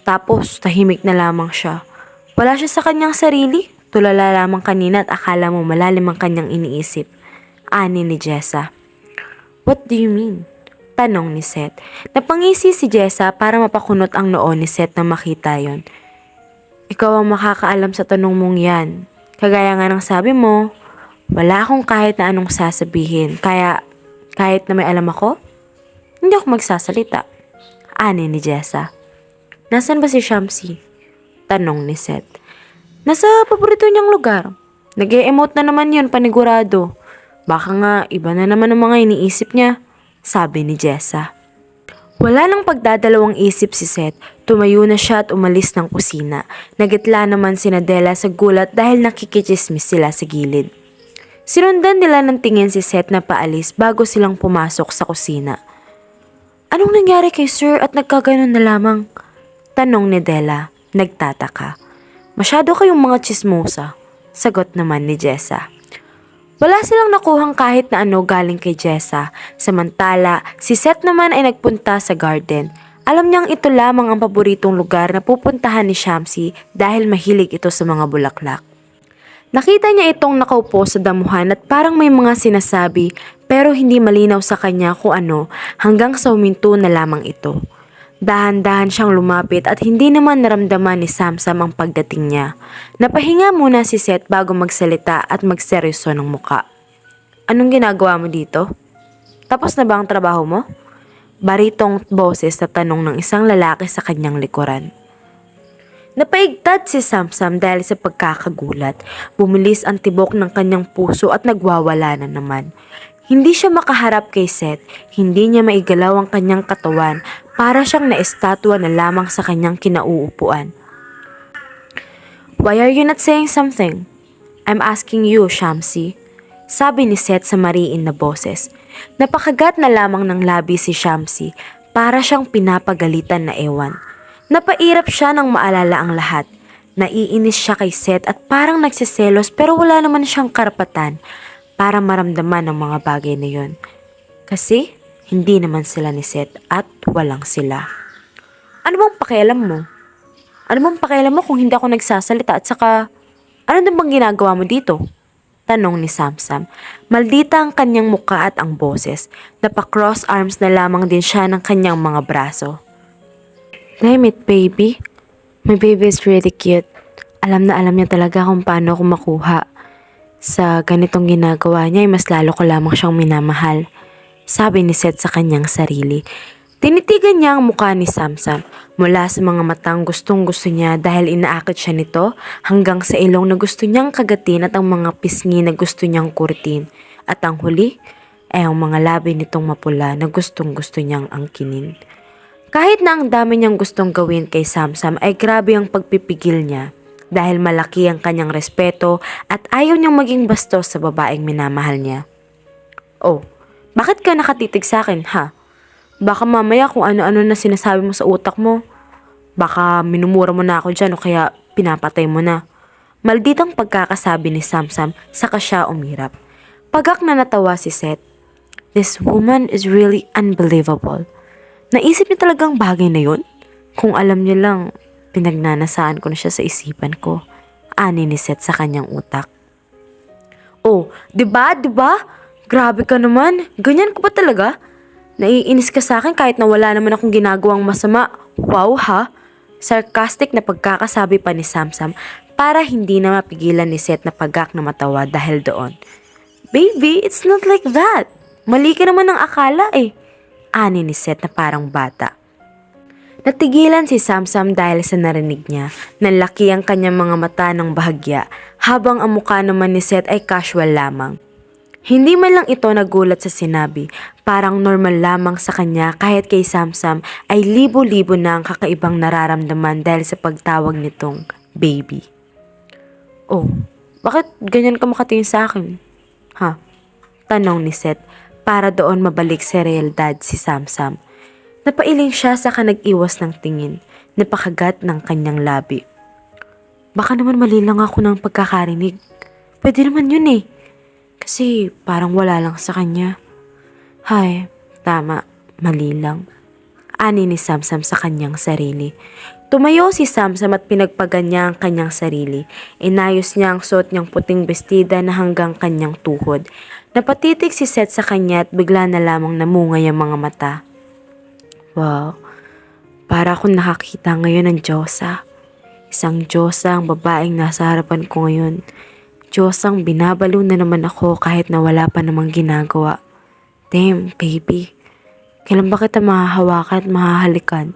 Tapos tahimik na lamang siya. Wala siya sa kanyang sarili. Tulala lamang kanina at akala mo malalim ang kanyang iniisip. Ani ni Jessa. What do you mean? Tanong ni Seth. Napangisi si Jessa para mapakunot ang noo ni Seth na makita yon. Ikaw ang makakaalam sa tanong mong yan. Kagaya nga ng sabi mo, wala akong kahit na anong sasabihin. Kaya kahit na may alam ako, hindi ako magsasalita. Ani ni Jessa. Nasaan ba si Shamsi? Tanong ni Seth. Nasa paborito niyang lugar. Nag-e-emote na naman yun panigurado. Baka nga iba na naman ang mga iniisip niya, sabi ni Jessa. Wala nang pagdadalawang isip si Seth. Tumayo na siya at umalis ng kusina. Nagitla naman si Nadella sa gulat dahil nakikichismis sila sa gilid. Sinundan nila ng tingin si Seth na paalis bago silang pumasok sa kusina. Anong nangyari kay Sir at nagkaganon na lamang? Tanong ni Della, nagtataka. Masyado kayong mga chismosa, sagot naman ni Jessa. Wala silang nakuhang kahit na ano galing kay Jessa. Samantala, si Seth naman ay nagpunta sa garden. Alam niyang ito lamang ang paboritong lugar na pupuntahan ni Shamsi dahil mahilig ito sa mga bulaklak. Nakita niya itong nakaupo sa damuhan at parang may mga sinasabi pero hindi malinaw sa kanya kung ano hanggang sa huminto na lamang ito. Dahan-dahan siyang lumapit at hindi naman naramdaman ni Samsam ang pagdating niya. Napahinga muna si Seth bago magsalita at magseryoso ng muka. Anong ginagawa mo dito? Tapos na ba ang trabaho mo? Baritong boses na tanong ng isang lalaki sa kanyang likuran. Napaigtad si Samsam dahil sa pagkakagulat. Bumilis ang tibok ng kanyang puso at nagwawala na naman. Hindi siya makaharap kay Seth, hindi niya maigalaw ang kanyang katawan para siyang naestatwa na lamang sa kanyang kinauupuan. Why are you not saying something? I'm asking you, Shamsi. Sabi ni Seth sa mariin na boses. Napakagat na lamang ng labi si Shamsi para siyang pinapagalitan na ewan. Napairap siya nang maalala ang lahat. Naiinis siya kay Seth at parang nagsiselos pero wala naman siyang karapatan para maramdaman ang mga bagay na yon. Kasi hindi naman sila ni Seth at walang sila. Ano bang pakialam mo? Ano bang pakialam mo kung hindi ako nagsasalita at saka ano na bang ginagawa mo dito? Tanong ni Samsam. Maldita ang kanyang muka at ang boses. Napa-cross arms na lamang din siya ng kanyang mga braso. Damn it, baby. My baby is really cute. Alam na alam niya talaga kung paano ako makuha. Sa ganitong ginagawa niya ay mas lalo ko lamang siyang minamahal. Sabi ni Seth sa kanyang sarili. Tinitigan niya ang mukha ni Samsam mula sa mga matang gustong gusto niya dahil inaakit siya nito hanggang sa ilong na gusto niyang kagatin at ang mga pisngi na gusto niyang kurtin. At ang huli ay ang mga labi nitong mapula na gustong gusto niyang angkinin. Kahit na ang dami niyang gustong gawin kay Samsam ay grabe ang pagpipigil niya dahil malaki ang kanyang respeto at ayaw niyang maging bastos sa babaeng minamahal niya. Oh, bakit ka nakatitig sa akin, ha? Baka mamaya kung ano-ano na sinasabi mo sa utak mo. Baka minumura mo na ako dyan o kaya pinapatay mo na. Malditang pagkakasabi ni Samsam saka siya umirap. Pagak na natawa si Seth. This woman is really unbelievable. Naisip niya talagang bagay na yun? Kung alam niya lang, pinagnanasaan ko na siya sa isipan ko. Ani ni Seth sa kanyang utak. Oh, diba? Grabe ka naman. Ganyan ko ba talaga? Naiinis ka sa akin kahit na wala naman akong ginagawang masama. Wow ha? Sarcastic na pagkakasabi pa ni Samsam para hindi na mapigilan ni Seth na pagak na matawa dahil doon. Baby, it's not like that. Mali ka naman ang akala eh. Ani ni Seth na parang bata. Natigilan si Samsam dahil sa narinig niya. Nalaki ang kanyang mga mata ng bahagya habang ang mukha naman ni Seth ay casual lamang. Hindi man lang ito nagulat sa sinabi, parang normal lamang sa kanya kahit kay Samsam ay libo-libo na ang kakaibang nararamdaman dahil sa pagtawag nitong baby. Oh, bakit ganyan ka makatingin sa akin? Ha? Tanong ni Seth para doon mabalik sa realidad si Samsam. Napailing siya saka nag-iwas ng tingin, napakagat ng kanyang labi. Baka naman mali lang ako ng pagkakarinig. Pwede naman yun eh. Kasi parang wala lang sa kanya. Hay, tama, mali lang. Ani ni Samsam sa kanyang sarili. Tumayo si Samsam at pinagpagan niya ang kanyang sarili. Inayos niya ang suot niyang puting bestida na hanggang kanyang tuhod. Napatitig si Seth sa kanya at bigla na lamang namungay ang mga mata. Wow, para akong nakakita ngayon ng Diyosa. Isang Diyosa ang babaeng nasa harapan ko ngayon. Diyosang binabalo na naman ako kahit na wala pa namang ginagawa. Damn, baby. Kailan ba kita mahahawakan at mahahalikan?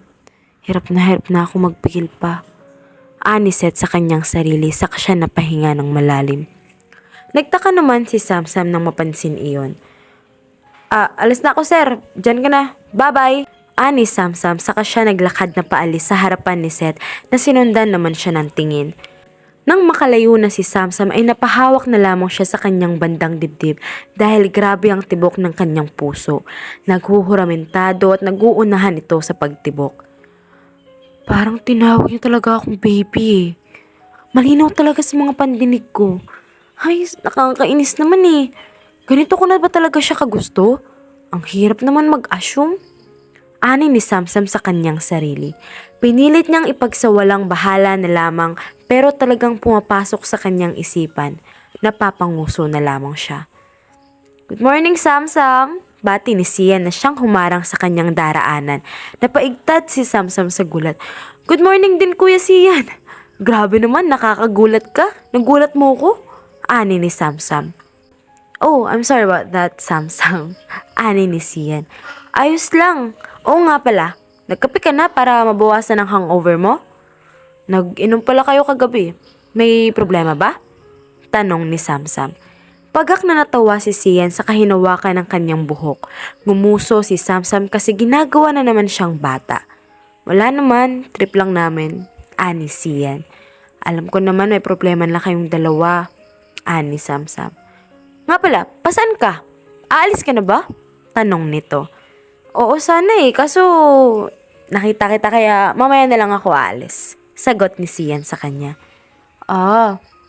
Hirap na ako magpigil pa. Ani Seth sa kanyang sarili saka siya napahinga ng malalim. Nagtaka naman si Samsam nang mapansin iyon. Alis na ako sir. Diyan ka na. Bye-bye. Ani Samsam saka siya naglakad na paalis sa harapan ni Seth na sinundan naman siya ng tingin. Nang makalayo na si Samsam ay napahawak na lamang siya sa kanyang bandang dibdib dahil grabe ang tibok ng kanyang puso. Naghuhuramentado at naguunahan ito sa pagtibok. Parang tinawag niya talaga akong baby eh. Malinaw talaga sa mga pandinig ko. Ay, nakakainis naman eh. Ganito ko na ba talaga siya kagusto? Ang hirap naman mag-assume. Ani ni Samsam sa kanyang sarili. Pinilit niyang ipagsawalang bahala na lamang pero talagang pumapasok sa kanyang isipan. Napapanguso na lamang siya. Good morning, Samsam! Bati ni Sian na siyang humarang sa kanyang daraanan. Napaigtad si Samsam sa gulat. Good morning din, Kuya Sian! Grabe naman, nakakagulat ka. Nagulat mo ko? Ani ni Samsam. Oh, I'm sorry about that, Samsam. Ani ni Sian. Ayos lang. Oo nga pala, nagkape ka na para mabawasan ang hangover mo? Nag-inom pala kayo kagabi. May problema ba? Tanong ni Samsam. Pagak na natawa si Sian sa kahinawakan ng kanyang buhok. Gumuso si Samsam kasi ginagawa na naman siyang bata. Wala naman, trip lang namin. Ani Sian. Alam ko naman may problema lang kayong dalawa. Ani Samsam. Nga pala, pasan ka? Aalis ka na ba? Tanong nito. Oo sana eh, kaso nakita kita kaya mamaya na lang ako aalis. Sagot ni Sian sa kanya.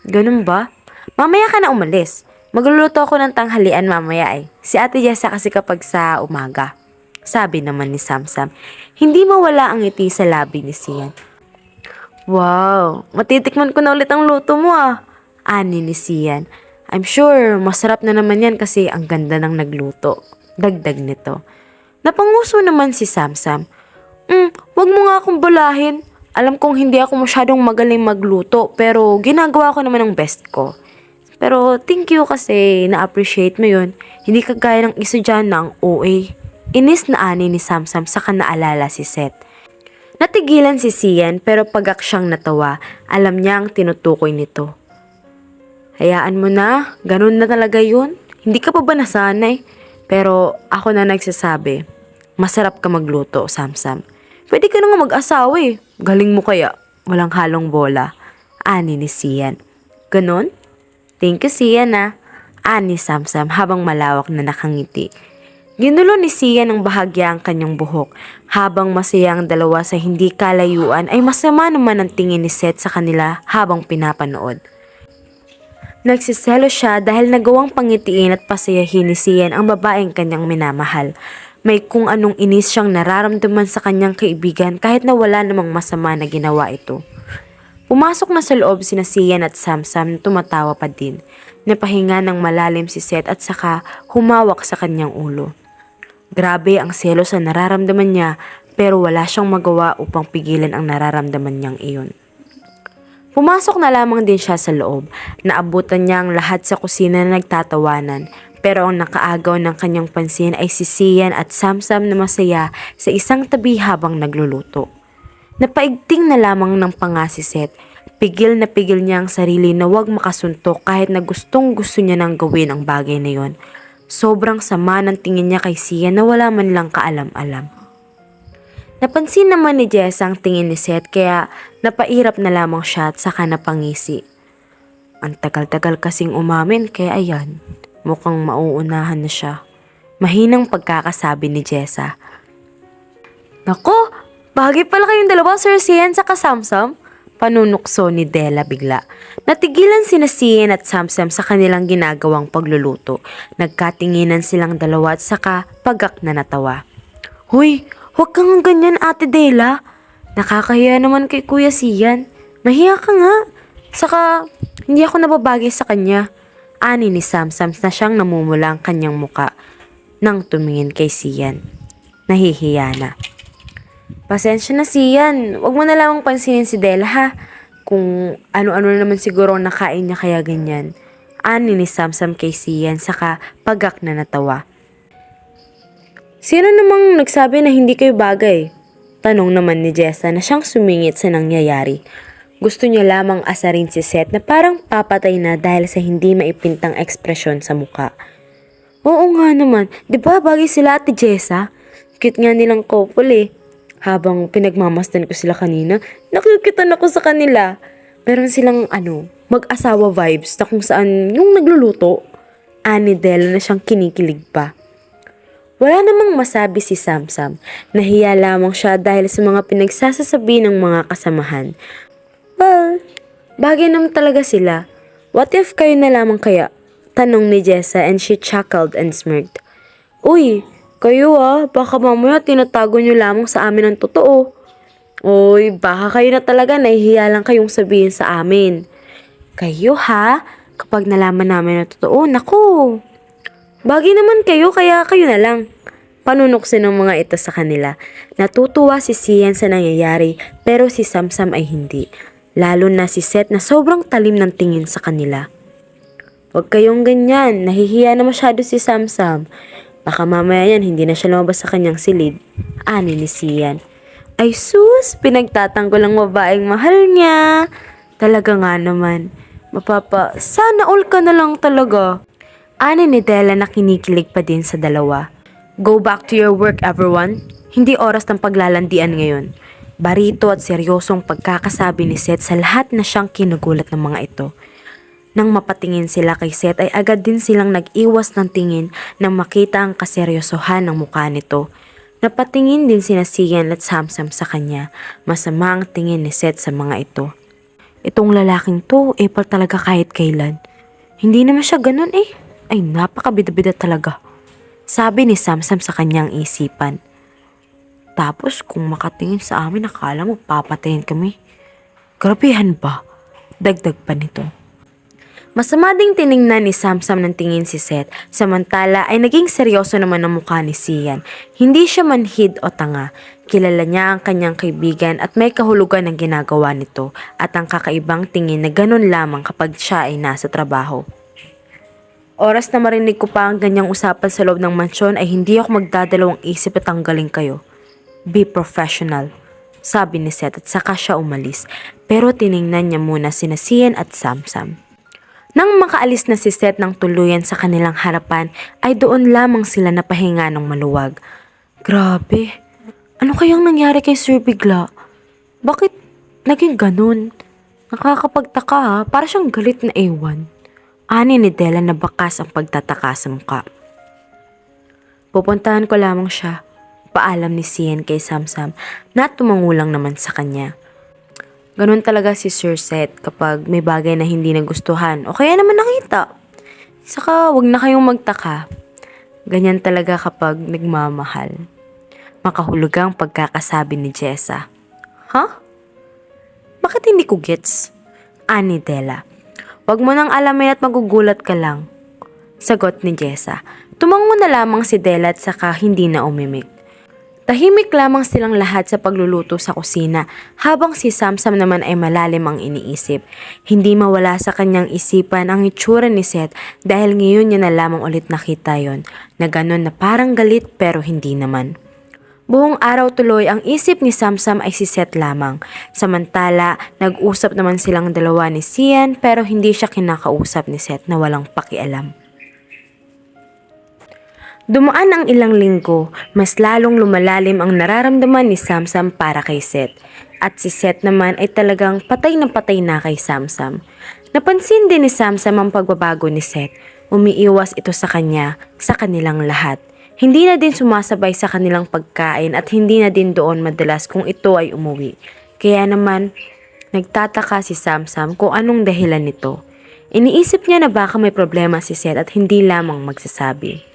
Ganun ba? Mamaya ka na umalis. Magluluto ako ng tanghalian mamaya eh. Si Ate Jessa kasi kapag sa umaga. Sabi naman ni Samsam. Hindi mawala ang ngiti sa labi ni Sian. Wow, matitikman ko na ulit ang luto mo ah. Ani ni Sian. I'm sure masarap na naman yan kasi ang ganda ng nagluto. Dagdag nito. Napanguso naman si Samsam. Wag mo nga akong bulahin. Alam kong hindi ako masyadong magaling magluto pero ginagawa ko naman ang best ko. Pero thank you kasi na-appreciate mo yun. Hindi kagaya ng isa dyan na ang OA. Inis na ani ni Samsam saka naalala si Seth. Natigilan si Sian pero pagak siyang natawa. Alam niya ang tinutukoy nito. Hayaan mo na, ganun na talaga yun. Hindi ka pa ba nasanay? Pero ako na nagsasabi, masarap ka magluto, Samsam. Pwede ka na nga mag-asawa eh. Galing mo kaya, walang halong bola. Ani ni Sian. Ganon? Thank you, Sian ah. Ani Samsam habang malawak na nakangiti. Ginulo ni Sian ng bahagya ang kanyang buhok. Habang masaya ang dalawa sa hindi kalayuan ay masama naman ang tingin ni Seth sa kanila habang pinapanood. Nagsiselo siya dahil nagawang pangitiin at pasayahin ni Sian ang babaeng kanyang minamahal. May kung anong inis siyang nararamdaman sa kanyang kaibigan kahit na wala namang masama na ginawa ito. Pumasok na sa loob sina Sian at Samsam na tumatawa pa din. Napahinga ng malalim si Seth at saka humawak sa kanyang ulo. Grabe ang selos sa nararamdaman niya pero wala siyang magawa upang pigilan ang nararamdaman niyang iyon. Pumasok na lamang din siya sa loob. Naabutan niya ang lahat sa kusina na nagtatawanan. Pero ang nakaagaw ng kanyang pansin ay si Sian at Samsam na masaya sa isang tabi habang nagluluto. Napaigting na lamang ng panga si Seth. Pigil na pigil niya ang sarili na huwag makasuntok kahit na gustong gusto niya nang gawin ang bagay na yon. Sobrang sama ng tingin niya kay Sian na wala man lang kaalam-alam. Napansin naman ni Jessa ang tingin ni Seth kaya napairap na lamang siya at saka napangisi. Ang tagal-tagal kasing umamin kaya ayan, mukhang mauunahan na siya. Mahinang pagkakasabi ni Jessa. Nako, bagay pala kayong dalawa Sir Sian sa Samsam. Panunukso ni Della bigla. Natigilan sina Sian at Samsam sa kanilang ginagawang pagluluto. Nagkatinginan silang dalawa at saka pagak na natawa. Hoy, huwag kang ganyan Ate Della. Nakakahiya naman kay Kuya Sian. Mahiya ka nga. Saka, hindi ako nababagay sa kanya. Ani ni Samsam na siyang namumula ang kanyang muka nang tumingin kay Sian. Nahihiya na. Pasensya na Sian, wag mo na lamang pansinin si Della ha. Kung ano-ano naman siguro ang nakain niya kaya ganyan. Ani ni Samsam kay Sian saka pagak na natawa. Sino namang nagsabi na hindi kayo bagay? Tanong naman ni Jessa na siyang sumingit sa nangyayari. Gusto niya lamang asarin si Seth na parang papatay na dahil sa hindi maipintang ekspresyon sa muka. Oo nga naman, di ba bagay sila Ate Jessa? Cute nga nilang couple eh. Habang pinagmamasdan ko sila kanina, nakikitan ako sa kanila. Meron silang mag-asawa vibes na kung saan yung nagluluto. Ani Della na siyang kinikilig pa. Wala namang masabi si Samsam. Nahiya lamang siya dahil sa mga pinagsasasabi ng mga kasamahan. Well, bagay naman talaga sila. What if kayo na lamang kaya? Tanong ni Jessa and she chuckled and smirked. Uy, kayo baka mamaya tinatago nyo lamang sa amin ang totoo. Uy, baka kayo na talaga nahihiya lang kayong sabihin sa amin. Kayo ha? Kapag nalaman namin ang totoo, naku. Bagay naman kayo kaya kayo na lang. Panunuksin ng mga ito sa kanila. Natutuwa si Sian sa nangyayari pero si Samsam ay hindi. Lalo na si Seth na sobrang talim ng tingin sa kanila. Huwag kayong ganyan, nahihiya na masyado si Samsam. Baka mamaya yan hindi na siya lumabas sa kanyang silid. Ani ni Sian. Ay sus, pinagtatanggol ang babaeng mahal niya. Talaga nga naman. Sana all ka na lang talaga. Ani ni Della na kinikilig pa din sa dalawa. Go back to your work everyone. Hindi oras ng paglalandian ngayon. Barito at seryosong pagkakasabi ni Seth sa lahat na siyang kinugulat ng mga ito. Nang mapatingin sila kay Seth ay agad din silang nag-iwas ng tingin nang makita ang kaseryosohan ng mukha nito. Napatingin din sina Sian at Samsam sa kanya. Masama ang tingin ni Seth sa mga ito. Itong lalaking to, epal talaga kahit kailan. Hindi naman siya ganun eh. Ay napakabida-bida talaga. Sabi ni Samsam sa kanyang isipan. Tapos kung makatingin sa amin akala mo papatayin kami. Grabehan ba? Dagdag pa nito. Masama ding tiningnan ni Samsam ng tingin si Seth, samantala ay naging seryoso naman ang mukha ni Sian. Hindi siya manhid o tanga. Kilala niya ang kanyang kaibigan at may kahulugan ang ginagawa nito at ang kakaibang tingin na ganun lamang kapag siya ay nasa trabaho. Oras na marinig ko pa ang ganyang usapan sa loob ng mansyon ay hindi ako magdadalawang isip at tanggalin kayo. Be professional, sabi ni Seth at saka siya umalis, pero tiningnan niya muna sina Sian at Samsam. Nang makaalis na si Seth ng tuluyan sa kanilang harapan ay doon lamang sila napahinga ng maluwag. Grabe, ano kayang nangyari kay Sir Bigla? Bakit naging ganun? Nakakapagtaka ha, para siyang galit na ewan. Ani ni Della na bakas ang pagtataka sa muka. Pupuntahan ko lamang siya, paalam ni Sian kay Samsam na tumangulang naman sa kanya. Ganun talaga si Sir Seth kapag may bagay na hindi nagustuhan o kaya naman nakita. Saka wag na kayong magtaka. Ganyan talaga kapag nagmamahal. Makahulugang pagkakasabi ni Jessa. Huh? Bakit hindi ko gets? Ani Della. Wag mo nang alamin at magugulat ka lang. Sagot ni Jessa. Tumango na lamang si Della at saka hindi na umimik. Tahimik lamang silang lahat sa pagluluto sa kusina habang si Samsam naman ay malalim ang iniisip. Hindi mawala sa kanyang isipan ang itsura ni Seth dahil ngayon niya na lamang ulit nakita yon na ganun na parang galit pero hindi naman. Buong araw tuloy ang isip ni Samsam ay si Seth lamang. Samantala, nag-usap naman silang dalawa ni Sian pero hindi siya kinakausap ni Seth na walang pakialam. Dumaan ang ilang linggo, mas lalong lumalalim ang nararamdaman ni Samsam para kay Seth. At si Seth naman ay talagang patay na kay Samsam. Napansin din ni Samsam ang pagbabago ni Seth. Umiiwas ito sa kanya, sa kanilang lahat. Hindi na din sumasabay sa kanilang pagkain at hindi na din doon madalas kung ito ay umuwi. Kaya naman, nagtataka si Samsam kung anong dahilan nito. Iniisip niya na baka may problema si Seth at hindi lamang magsasabi.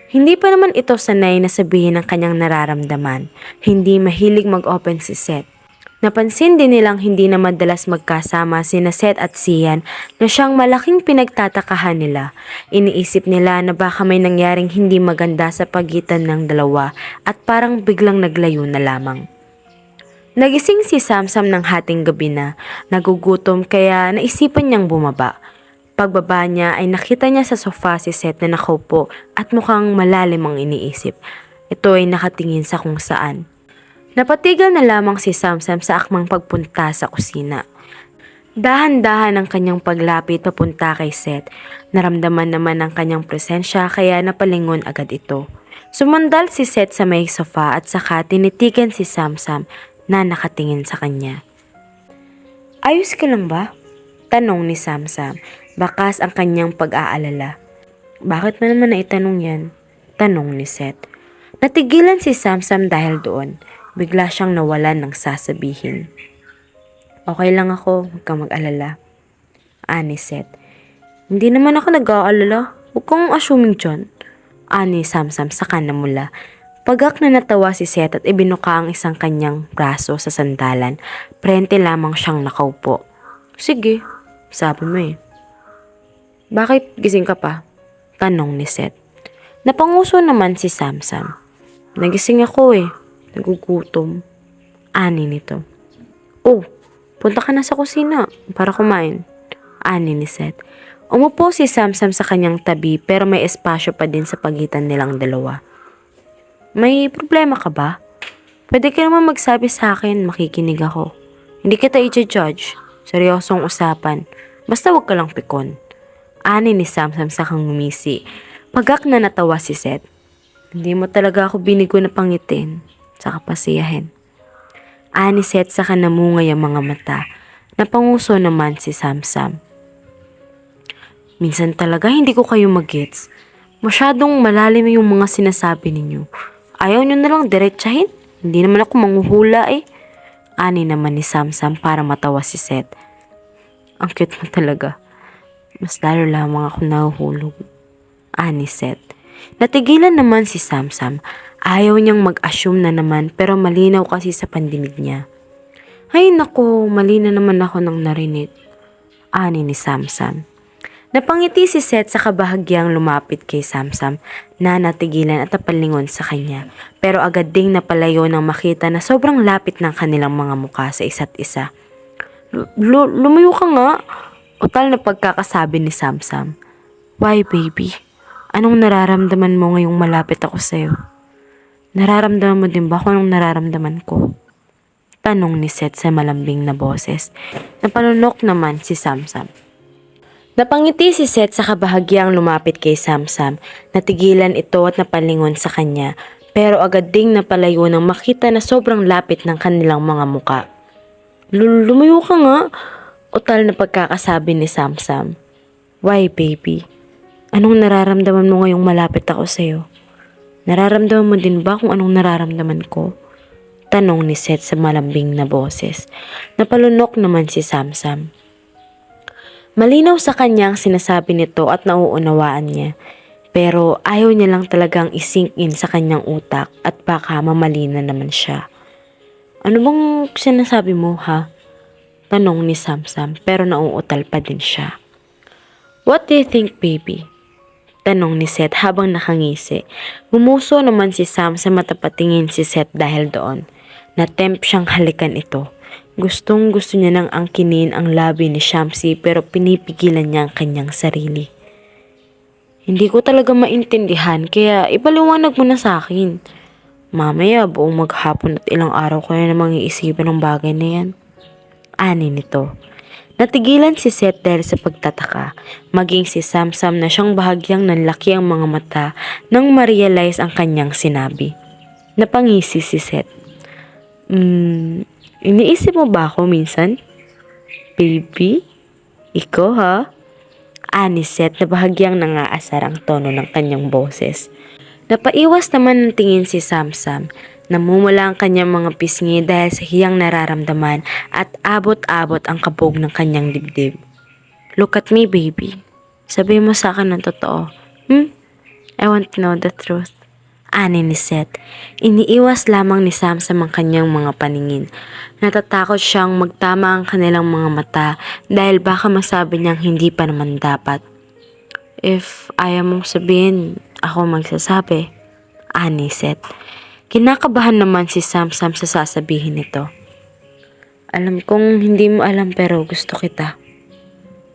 Hindi pa naman ito sanay na sabihin ang kanyang nararamdaman. Hindi mahilig mag-open si Seth. Napansin din nilang hindi na madalas magkasama sina Seth at Sian na siyang malaking pinagtatakahan nila. Iniisip nila na baka may nangyaring hindi maganda sa pagitan ng dalawa at parang biglang naglayo na lamang. Nagising si Samsam ng hating gabi na, nagugutom kaya naisipan niyang bumaba. Pagbaba niya ay nakita niya sa sofa si Seth na nakaupo at mukhang malalim ang iniisip. Ito ay nakatingin sa kung saan. Napatigal na lamang si Samsam sa akmang pagpunta sa kusina. Dahan-dahan ang kanyang paglapit papunta kay Seth. Naramdaman naman ang kanyang presensya kaya napalingon agad ito. Sumandal si Seth sa may sofa at saka tinitigan si Samsam na nakatingin sa kanya. Ayos ka lang ba? Tanong ni Samsam. Bakas ang kanyang pag-aalala. Bakit mo naman naitanong yan? Tanong ni Seth. Natigilan si Samsam dahil doon. Bigla siyang nawalan ng sasabihin. Okay lang ako, huwag kang mag-alala. Ani Seth. Hindi naman ako nag-aalala. Huwag kang assuming dyan. Ani Samsam saka namula. Pagak na natawa si Seth at ibinuka ang isang kanyang braso sa sandalan. Prente lamang siyang nakaupo. Sige, sabi mo eh. Bakit gising ka pa? Tanong ni Seth. Napanguso naman si Samsam. Nagising ako eh. Nagugutom. Ani nito. Oh, punta ka na sa kusina para kumain. Ani ni Seth. Umupo si Samsam sa kanyang tabi pero may espasyo pa din sa pagitan nilang dalawa. May problema ka ba? Pwede ka naman magsabi sa akin, makikinig ako. Hindi kita i-judge. Seryosong usapan. Basta wag ka lang pikon. Ani ni Samsam sa kang ngumisi. Pagak na natawa si Seth. Hindi mo talaga ako binigo na pangitin. Saka pasiyahin. Ani Seth saka namungay ang mga mata. Napanguso naman si Samsam. Minsan talaga hindi ko kayo mag-gets. Masyadong malalim yung mga sinasabi ninyo. Ayaw nyo na lang diretsahin. Hindi naman ako manghuhula eh. Ani naman ni Samsam para matawa si Seth. Ang cute mo talaga. Mas lalo lamang ako nahuhulog. Ani Seth. Natigilan naman si Samsam. Ayaw niyang mag-assume na naman pero malinaw kasi sa pandinig niya. Ay nako, mali na naman ako nang narinig. Ani ni Samsam. Napangiti si Seth sa kabahagyang lumapit kay Samsam na natigilan at napalingon sa kanya. Pero agad ding napalayo nang makita na sobrang lapit ng kanilang mga mukha sa isa't isa. Lumayo ka nga, utal na pagkakasabi ni Samsam. Why baby? Anong nararamdaman mo ngayong malapit ako sa'yo? Nararamdaman mo din ba kung anong nararamdaman ko? Tanong ni Seth sa malambing na boses. Napanunok naman si Samsam. Napangiti si Seth sa kabahagyang lumapit kay Samsam. Natigilan ito at napalingon sa kanya, pero agad ding napalayo nang makita na sobrang lapit ng kanilang mga muka. Lumayo ka nga, utal na pagkakasabi ni Samsam. Why baby? Anong nararamdaman mo ngayong malapit ako sa'yo? Nararamdaman mo din ba kung anong nararamdaman ko? Tanong ni Seth sa malambing na boses. Napalunok naman si Samsam. Malinaw sa kanya ang sinasabi nito at nauunawaan niya. Pero ayaw niya lang talagang isink in sa kanyang utak at baka mamali na naman siya. Ano bang sinasabi mo ha? Tanong ni Samsam pero nauutal pa din siya. What do you think baby? Tanong ni Seth habang nakangisi. Gumuso naman si Samsam at tapatingin si Seth dahil doon. Natempt siyang halikan ito. Gustong gusto niya nang angkinin ang labi ni Shamsi pero pinipigilan niya ang kanyang sarili. Hindi ko talaga maintindihan kaya ipaliwanag mo na sa akin. Mamaya buong maghapon at ilang araw ko na namang iisipan ng bagay na yan. Ani nito. Natigilan si Seth dahil sa pagtataka. Maging si Samsam na siyang bahagyang nanlaki ang mga mata nang ma-realize ang kanyang sinabi. Napangisi si Seth. Iniisip mo ba ako minsan? Baby? Ikaw ha? Ani Seth na bahagyang nangaasar ang tono ng kanyang boses. Napaiwas naman ng tingin si Samsam. Namumula ang kanyang mga pisngi dahil sa hiyang nararamdaman at abot-abot ang kabog ng kanyang dibdib. Look at me baby. Sabi mo sa akin ng totoo. I want to know the truth. Ani ni Seth. Iniiwas lamang ni Samsam ang kanyang mga paningin. Natatakot siyang magtama ang kanilang mga mata dahil baka masabi niyang hindi pa naman dapat. If ayaw mong sabihin, ako magsasabi. Ani Seth. Kinakabahan naman si Samsam sa sasabihin nito. Alam kong hindi mo alam pero gusto kita.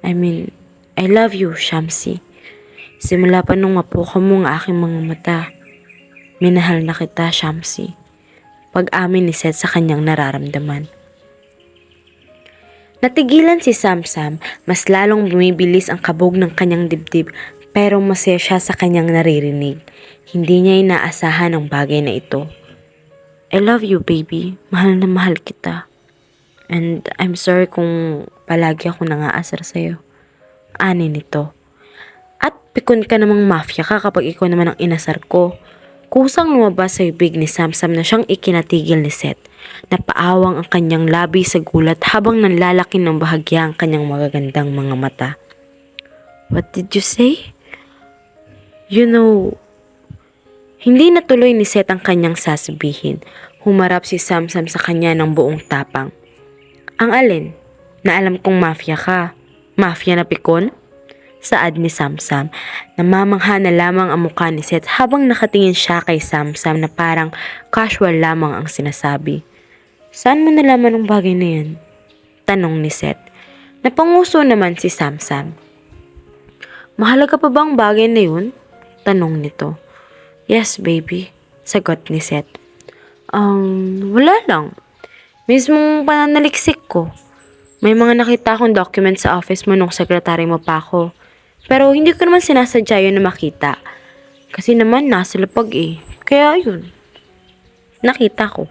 I mean, I love you, Shamsi. Simula pa nung mapukaw mo ang aking mga mata. Minahal na kita, Shamsi. Pag-amin ni Seth sa kanyang nararamdaman. Natigilan si Samsam, mas lalong bumibilis ang kabog ng kanyang dibdib pero masaya siya sa kanyang naririnig. Hindi niya inaasahan ang bagay na ito. I love you, baby. Mahal na mahal kita. And I'm sorry kung palagi ako nangaasar sa'yo. Ani nito. At pikon ka namang mafia ka kapag ikaw naman ang inasar ko. Kusang lumabas sa ibig ni Samsam na siyang ikinatigil ni Seth. Napaawang ang kanyang labi sa gulat habang nanlalaki ng bahagya ang kanyang magagandang mga mata. What did you say? You know, hindi natuloy ni Seth ang kanyang sasabihin. Humarap si Samsam sa kanya ng buong tapang. Ang alin? Na alam kong mafia ka. Mafia na pikon? Saad ni Samsam. Namamangha na lamang ang mukha ni Seth habang nakatingin siya kay Samsam na parang casual lamang ang sinasabi. Saan mo nalaman ang bagay na yan? Tanong ni Seth. Napanguso naman si Samsam. Mahalaga pa bang bagay na yun? Tanong nito. Yes, baby. Sagot ni Seth. Wala lang. Mismong pananaliksik ko. May mga nakita akong document sa office mo nung sekretary mo pa ako. Pero hindi ko naman sinasadya yun na makita. Kasi naman nasa lapag eh. Kaya yun. Nakita ko.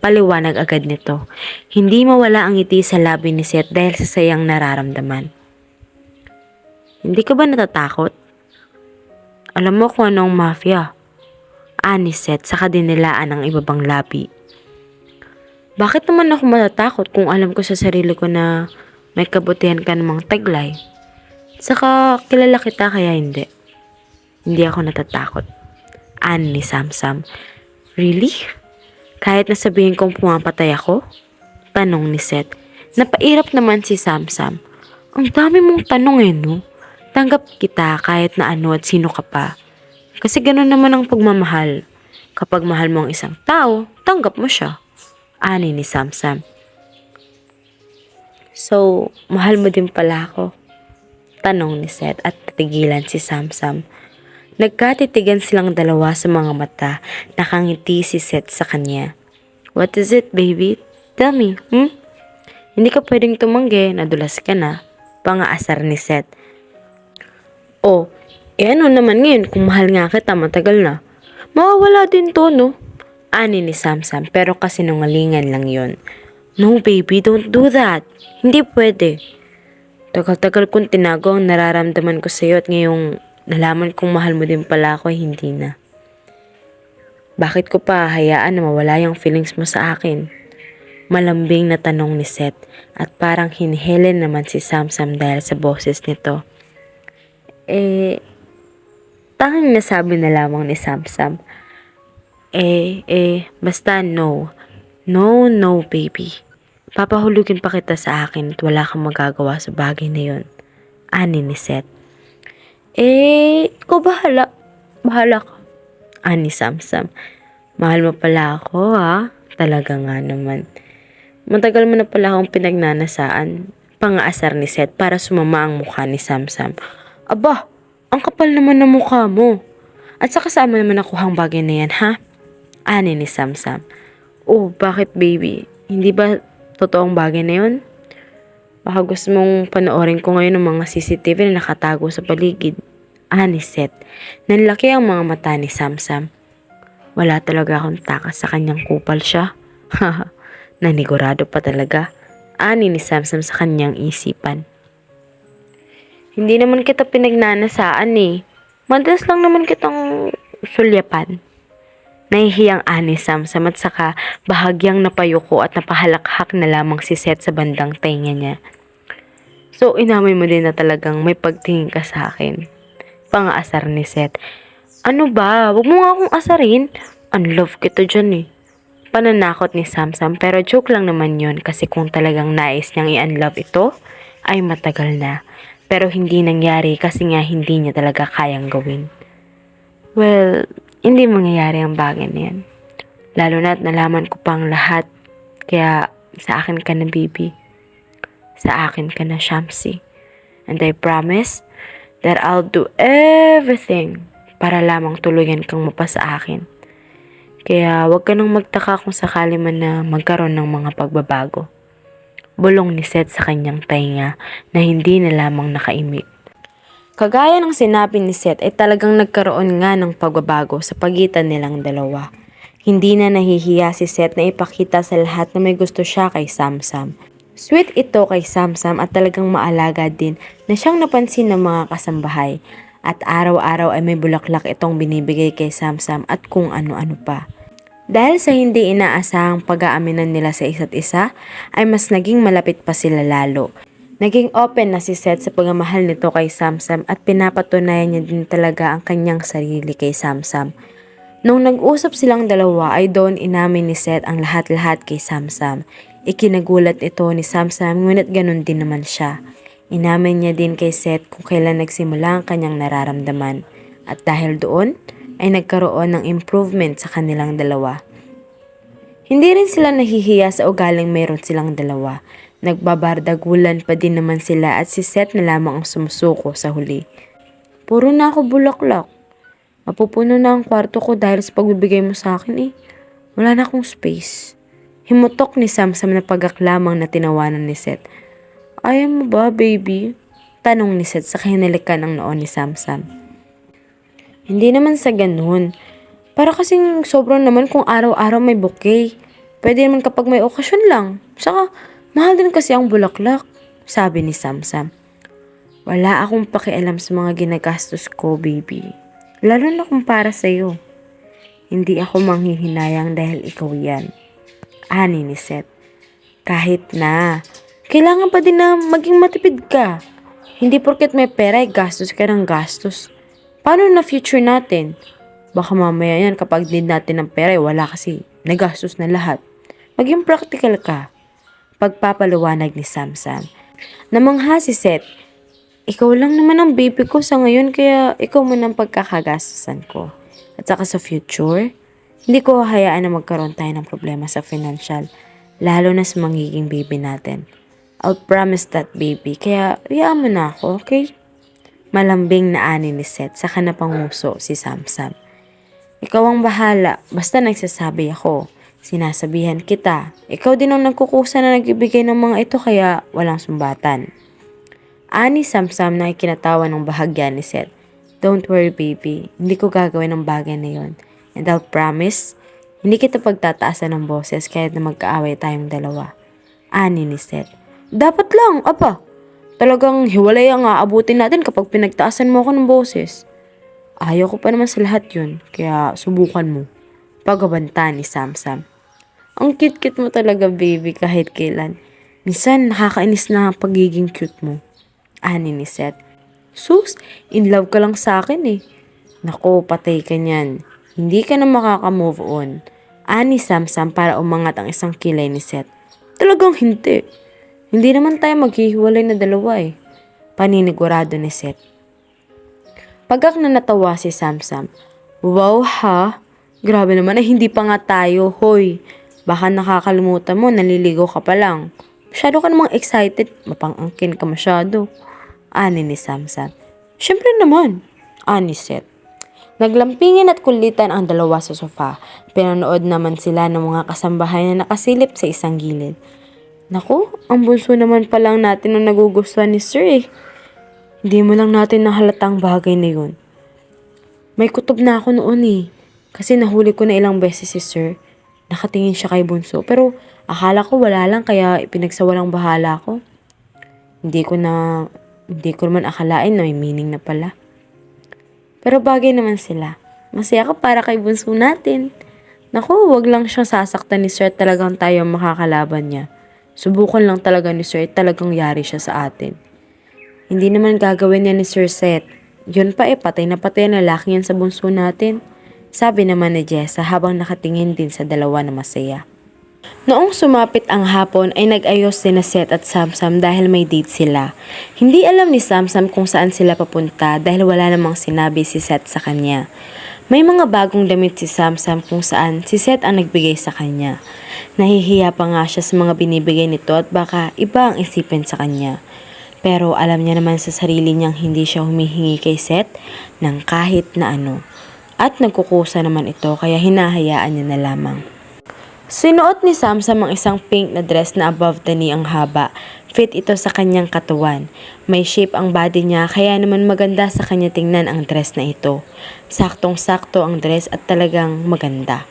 Paliwanag agad nito. Hindi mawala ang ngiti sa labi ni Seth dahil sa sayang nararamdaman. Hindi ka ba natatakot? Alam mo kung anong mafia? Ani Seth sa kadinilaan ng ibabang labi. Bakit naman ako matatakot kung alam ko sa sarili ko na may kabutihan ka namang taglay? Saka kilala kita kaya hindi. Hindi ako natatakot. Ani ni Samsam. Really? Kahit na sabihin kong pumapatay ako? Tanong ni Seth. Napairap naman si Samsam. Ang dami mong tanong no? Tanggap kita kahit na ano at sino ka pa. Kasi gano'n naman ang pagmamahal. Kapag mahal mo ang isang tao, tanggap mo siya. Ani ni Samsam. So, mahal mo din pala ako? Tanong ni Seth at tatigilan si Samsam. Nagkatitigan silang dalawa sa mga mata, nakangiti si Seth sa kanya. What is it, baby? Tell me, Hindi ka pwedeng tumanggi, nadulas ka na. Pangaasar ni Seth. Oh, ano naman ngayon kung mahal nga kita matagal na? Mawawala din to, no? Ani ni Samsam, pero kasinungalingan lang yon. No, baby, don't do that. Hindi pwede. Tagal-tagal kong tinago ang nararamdaman ko sa'yo at ngayong nalaman kong mahal mo din pala ako, hindi na. Bakit ko pa hayaan na mawala yung feelings mo sa akin? Malambing na tanong ni Seth at parang hinihelen naman si Samsam dahil sa boses nito. Tanging nasabi na lamang ni Samsam. Basta no. No, baby. Papahulugin pa kita sa akin at wala kang magagawa sa bagay na yon. Ani ni Seth. Ikaw bahala. Bahala ka. Ani Samsam. Mahal mo pala ako, ha? Talaga nga naman. Matagal mo na pala akong pinagnanasaan. Pangaasar ni Seth para sumama ang mukha ni Samsam. Aba, ang kapal naman ng mukha mo. At sa kasama naman nakuhang bagay na yan, ha? Ani ni Samsam. Oh, bakit baby? Hindi ba totoong bagay na yun? Baka gusto mong panoorin ko ngayon ng mga CCTV na nakatago sa paligid. Ani Seth. Nanlaki ang mga mata ni Samsam. Wala talaga akong takas sa kanyang kupal siya. Nanigurado pa talaga. Ani ni Samsam sa kanyang isipan. Hindi naman kita pinagnanasaan eh. Madalas lang naman kitang sulyapan. Nahihiyang ani Samsam at saka bahagyang napayuko at napahalakhak na lamang si Seth sa bandang tenga niya. So, inamoy mo din na talagang may pagtingin ka sa akin. Pangaasar ni Seth. Ano ba? Huwag mo nga akong asarin. Unlove kita dyan eh. Pananakot ni Samsam pero joke lang naman yon kasi kung talagang nais niyang i-unlove ito, ay matagal na. Pero hindi nangyari kasi nga hindi niya talaga kayang gawin. Well, hindi mangyayari ang bagay na yan. Lalo na't nalaman ko pang lahat. Kaya sa akin ka na, baby. Sa akin ka na, Shamsi. And I promise that I'll do everything para lamang tuluyan kang mapa sa akin. Kaya wag ka nang magtaka kung sakali man na magkaroon ng mga pagbabago. Bulong ni Seth sa kanyang tainga na hindi na lamang nakaimik. Kagaya ng sinabi ni Seth ay talagang nagkaroon nga ng pagbabago sa pagitan nilang dalawa. Hindi na nahihiya si Seth na ipakita sa lahat na may gusto siya kay Samsam. Sweet ito kay Samsam at talagang maalaga din na siyang napansin ng mga kasambahay. At araw-araw ay may bulaklak itong binibigay kay Samsam at kung ano-ano pa. Dahil sa hindi inaasahang pag-aaminan nila sa isa't isa, ay mas naging malapit pa sila lalo. Naging open na si Seth sa pagmamahal nito kay Samsam at pinapatunayan niya din talaga ang kanyang sarili kay Samsam. Nung nag-usap silang dalawa ay doon inamin ni Seth ang lahat-lahat kay Samsam. Ikinagulat ito ni Samsam ngunit ganun din naman siya. Inamin niya din kay Seth kung kailan nagsimula ang kanyang nararamdaman. At dahil doon ay nagkaroon ng improvement sa kanilang dalawa. Hindi rin sila nahihiya sa ugaling mayroon silang dalawa. Nagbabardagulan pa din naman sila at si Seth na lamang ang sumusuko sa huli. Puro na ako bulaklak. Mapupuno na ang kwarto ko dahil sa pagbibigay mo sa akin eh. Wala na akong space. Himutok ni Samsam na pagaklamang na tinawanan ni Seth. Ayaw mo ba, baby? Tanong ni Seth sa kahinalikan ng noon ni Samsam. Hindi naman sa ganun. Para kasing sobrang naman kung araw-araw may bouquet. Pwede naman kapag may okasyon lang. Saka, mahal din kasi ang bulaklak, sabi ni Samsam. Wala akong pakialam sa mga ginagastos ko, baby. Lalo na kung para sa'yo. Hindi ako manghihinayang dahil ikaw yan. Ani ni Seth. Kahit na, kailangan pa din na maging matipid ka. Hindi porket may pera ay gastos ka ng gastos. Paano na future natin? Baka mamaya yan kapag need natin ng pera ay wala kasi nagastos na lahat. Maging practical ka. Pagpapaliwanag ni Samsam. Namangha si Seth. Ikaw lang naman ang baby ko sa ngayon kaya ikaw muna ang pagkakagastusan ko. At saka sa future, hindi ko hahayaan na magkaroon tayo ng problema sa financial, lalo na sa magiging baby natin. I'll promise that baby, kaya hayaan mo na ako, okay? Malambing na ani ni Seth, saka napanguso si Samsam. Ikaw ang bahala, basta nagsasabi ako. Sinasabihan kita. Ikaw din ang nagkukusa na nagbibigay ng mga ito kaya walang sumbatan. Ani Samsam na ikinatawa ng bahagya ni Seth. Don't worry baby, hindi ko gagawin ang bagay na yon. And I'll promise, hindi kita pagtataasan ng boses kahit na magkaaway tayong dalawa. Ani ni Seth. Dapat lang, apa. Talagang hiwalay ang aabutin natin kapag pinagtaasan mo ako ng boses. Ayaw ko pa naman sa lahat yun, kaya subukan mo. Pagabanta ni Samsam. Ang cute-cute mo talaga baby kahit kailan. Minsan nakakainis na ang pagiging cute mo. Ani ni Seth. Sus, in love ka lang sa akin eh. Nako, patay ka niyan. Hindi ka na makaka-move on. Ani Samsam para umangat ang isang kilay ni Seth. Talagang hindi. Hindi naman tayo maghihiwalay na dalawa eh. Paninigurado ni Seth. Pagkak na natawa si Samsam. Wow ha? Grabe naman ay hindi pa nga tayo, hoy. Baka nakakalimutan mo, naliligaw ka pa lang. Masyado ka namang excited, mapang-angkin ka masyado. Ani ni Samsam. Siyempre naman, ani Seth. Naglampingin at kulitan ang dalawa sa sofa. Pinanood naman sila ng mga kasambahay na nakasilip sa isang gilid. Naku, ang bunso naman pa lang natin ang nagugustuhan ni Sir eh. Hindi mo lang natin nahalatang bagay na yun. May kutob na ako noon eh. Kasi nahuli ko na ilang beses si Sir. Nakatingin siya kay bunso. Pero akala ko wala lang kaya pinagsawalang bahala ko. Hindi ko naman akalain na may meaning na pala. Pero bagay naman sila. Masaya ka para kay bunso natin. Naku, wag lang siyang sasaktan ni Sir, talagang tayo ang makakalaban niya. Subukan lang talaga ni Sir, talagang yari siya sa atin. Hindi naman gagawin niya ni Sir Seth. Yun pa patay na lalaki yan sa bunso natin. Sabi naman ni Jessa habang nakatingin din sa dalawa na masaya. Noong sumapit ang hapon ay nag-ayos sina Seth at Samsam dahil may date sila. Hindi alam ni Samsam kung saan sila papunta dahil wala namang sinabi si Seth sa kanya. May mga bagong damit si Samsam kung saan si Seth ang nagbigay sa kanya. Nahihiya pa nga siya sa mga binibigay nito at baka iba ang isipin sa kanya. Pero alam niya naman sa sarili niyang hindi siya humihingi kay Seth ng kahit na ano. At nagkukusa naman ito kaya hinahayaan niya na lamang. Sinuot ni Samsam ang isang pink na dress na above the knee ang haba. Fit ito sa kanyang katawan. May shape ang body niya kaya naman maganda sa kanya tingnan ang dress na ito. Saktong-sakto ang dress at talagang maganda.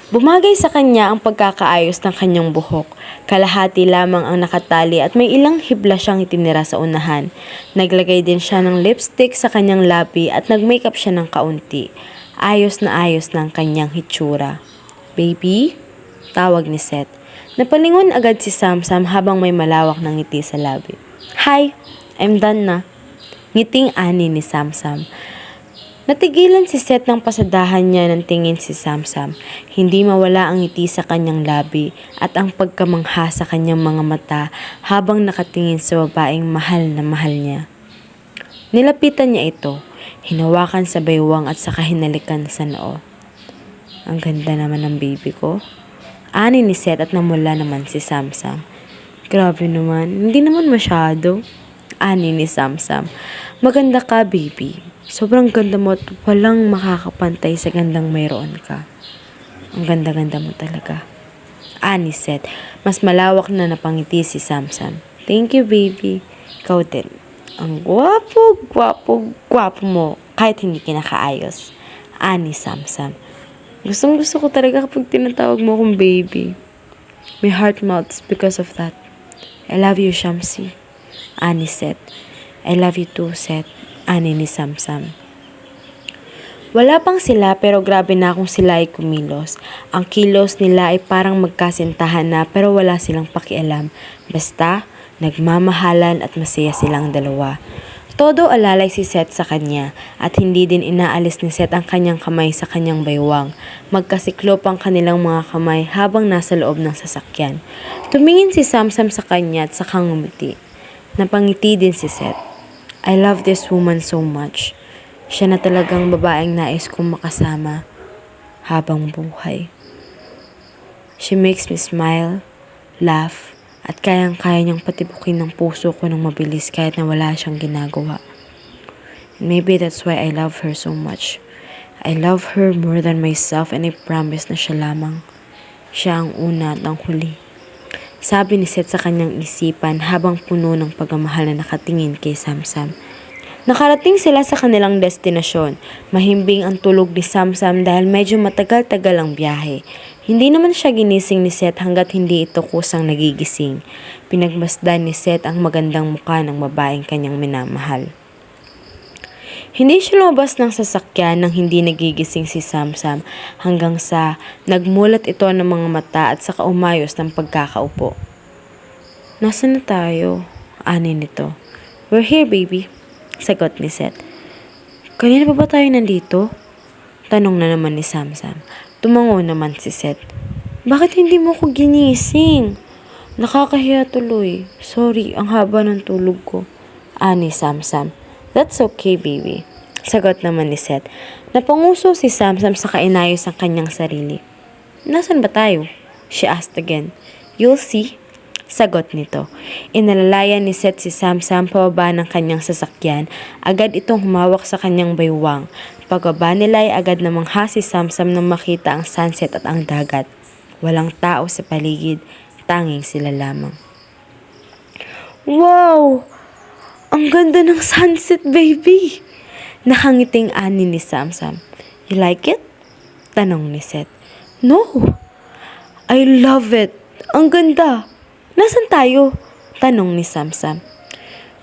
Bumagay sa kanya ang pagkakaayos ng kanyang buhok. Kalahati lamang ang nakatali at may ilang hibla siyang itinira sa unahan. Naglagay din siya ng lipstick sa kanyang labi at nagmakeup siya ng kaunti. Ayos na ang kanyang hitsura. Baby? Tawag ni Seth. Napalingon agad si Samsam habang may malawak na ngiti sa labi. Hi, I'm done na. Ngiting ani ni Samsam. Natigilan si Seth ng pasadahan niya ng tingin si Samsam. Hindi mawala ang ngiti sa kanyang labi at ang pagkamangha sa kanyang mga mata habang nakatingin sa babaeng mahal na mahal niya. Nilapitan niya ito, hinawakan sa baywang at saka hinalikan sa noo. Ang ganda naman ng baby ko. Ani ni Seth at namula naman si Samsam. Grabe naman, hindi naman masyado. Ani ni Samsam. Maganda ka baby. Sobrang ganda mo at walang makakapantay sa gandang mayroon ka. Ang ganda-ganda mo talaga. Ani Seth. Mas malawak na napangiti si Samsam. Thank you baby. Ikaw din. Ang gwapo mo kahit hindi kinakaayos. Ani Samsam. Gustong-gusto ko talaga kapag tinatawag mo akong baby. My heart melts because of that. I love you, Shamsi. Ani Seth. I love you too, Seth. Ani ni Samsam. Wala pang sila pero grabe na kung sila ay kumilos. Ang kilos nila ay parang magkasintahan na pero wala silang pakialam. Basta, nagmamahalan at masaya silang dalawa. Todo alalay si Seth sa kanya at hindi din inaalis ni Seth ang kanyang kamay sa kanyang baywang. Magkasiklop ang kanilang mga kamay habang nasa loob ng sasakyan. Tumingin si Samsam sa kanya at sakang ngumiti. Napangiti din si Seth. I love this woman so much. Siya na talagang babaeng nais kong makasama habang buhay. She makes me smile, laugh, at kayang-kaya niyang patibukin ng puso ko ng mabilis kahit na wala siyang ginagawa. Maybe that's why I love her so much. I love her more than myself and I promise na siya lamang. Siya ang una at ang huli. Sabi ni Seth sa kanyang isipan habang puno ng pagmamahal na nakatingin kay Samsam. Nakarating sila sa kanilang destinasyon. Mahimbing ang tulog ni Samsam dahil medyo matagal-tagal ang biyahe. Hindi naman siya ginising ni Seth hanggat hindi ito kusang nagigising. Pinagmasdan ni Seth ang magandang mukha ng babaeng kanyang minamahal. Hindi siya lumabas ng sasakyan nang hindi nagigising si Samsam hanggang sa nagmulat ito ng mga mata at saka umayos ng pagkakaupo. Nasaan na tayo? Ani nito. We're here, baby. Sagot ni Seth. Kanina pa ba tayo nandito? Tanong na naman ni Samsam. Tumango naman si Seth. Bakit hindi mo ko ginising? Nakakahiya tuloy. Sorry, ang haba ng tulog ko. Ani Samsam. That's okay, baby. Sagot naman ni Seth. Napanguso si Samsam sa kainayos ng kanyang sarili. Nasaan ba tayo? She asked again. You'll see. Sagot nito. Inalalayan ni Seth si Samsam pababa ng kanyang sasakyan. Agad itong humawak sa kanyang baywang. Pagbaba nila ay agad namangha si Samsam nang makita ang sunset at ang dagat. Walang tao sa paligid. Tanging sila lamang. Wow! Ang ganda ng sunset, baby! Nakangiting ani ni Samsam. You like it? Tanong ni Seth. No! I love it! Ang ganda! Nasaan tayo? Tanong ni Samsam.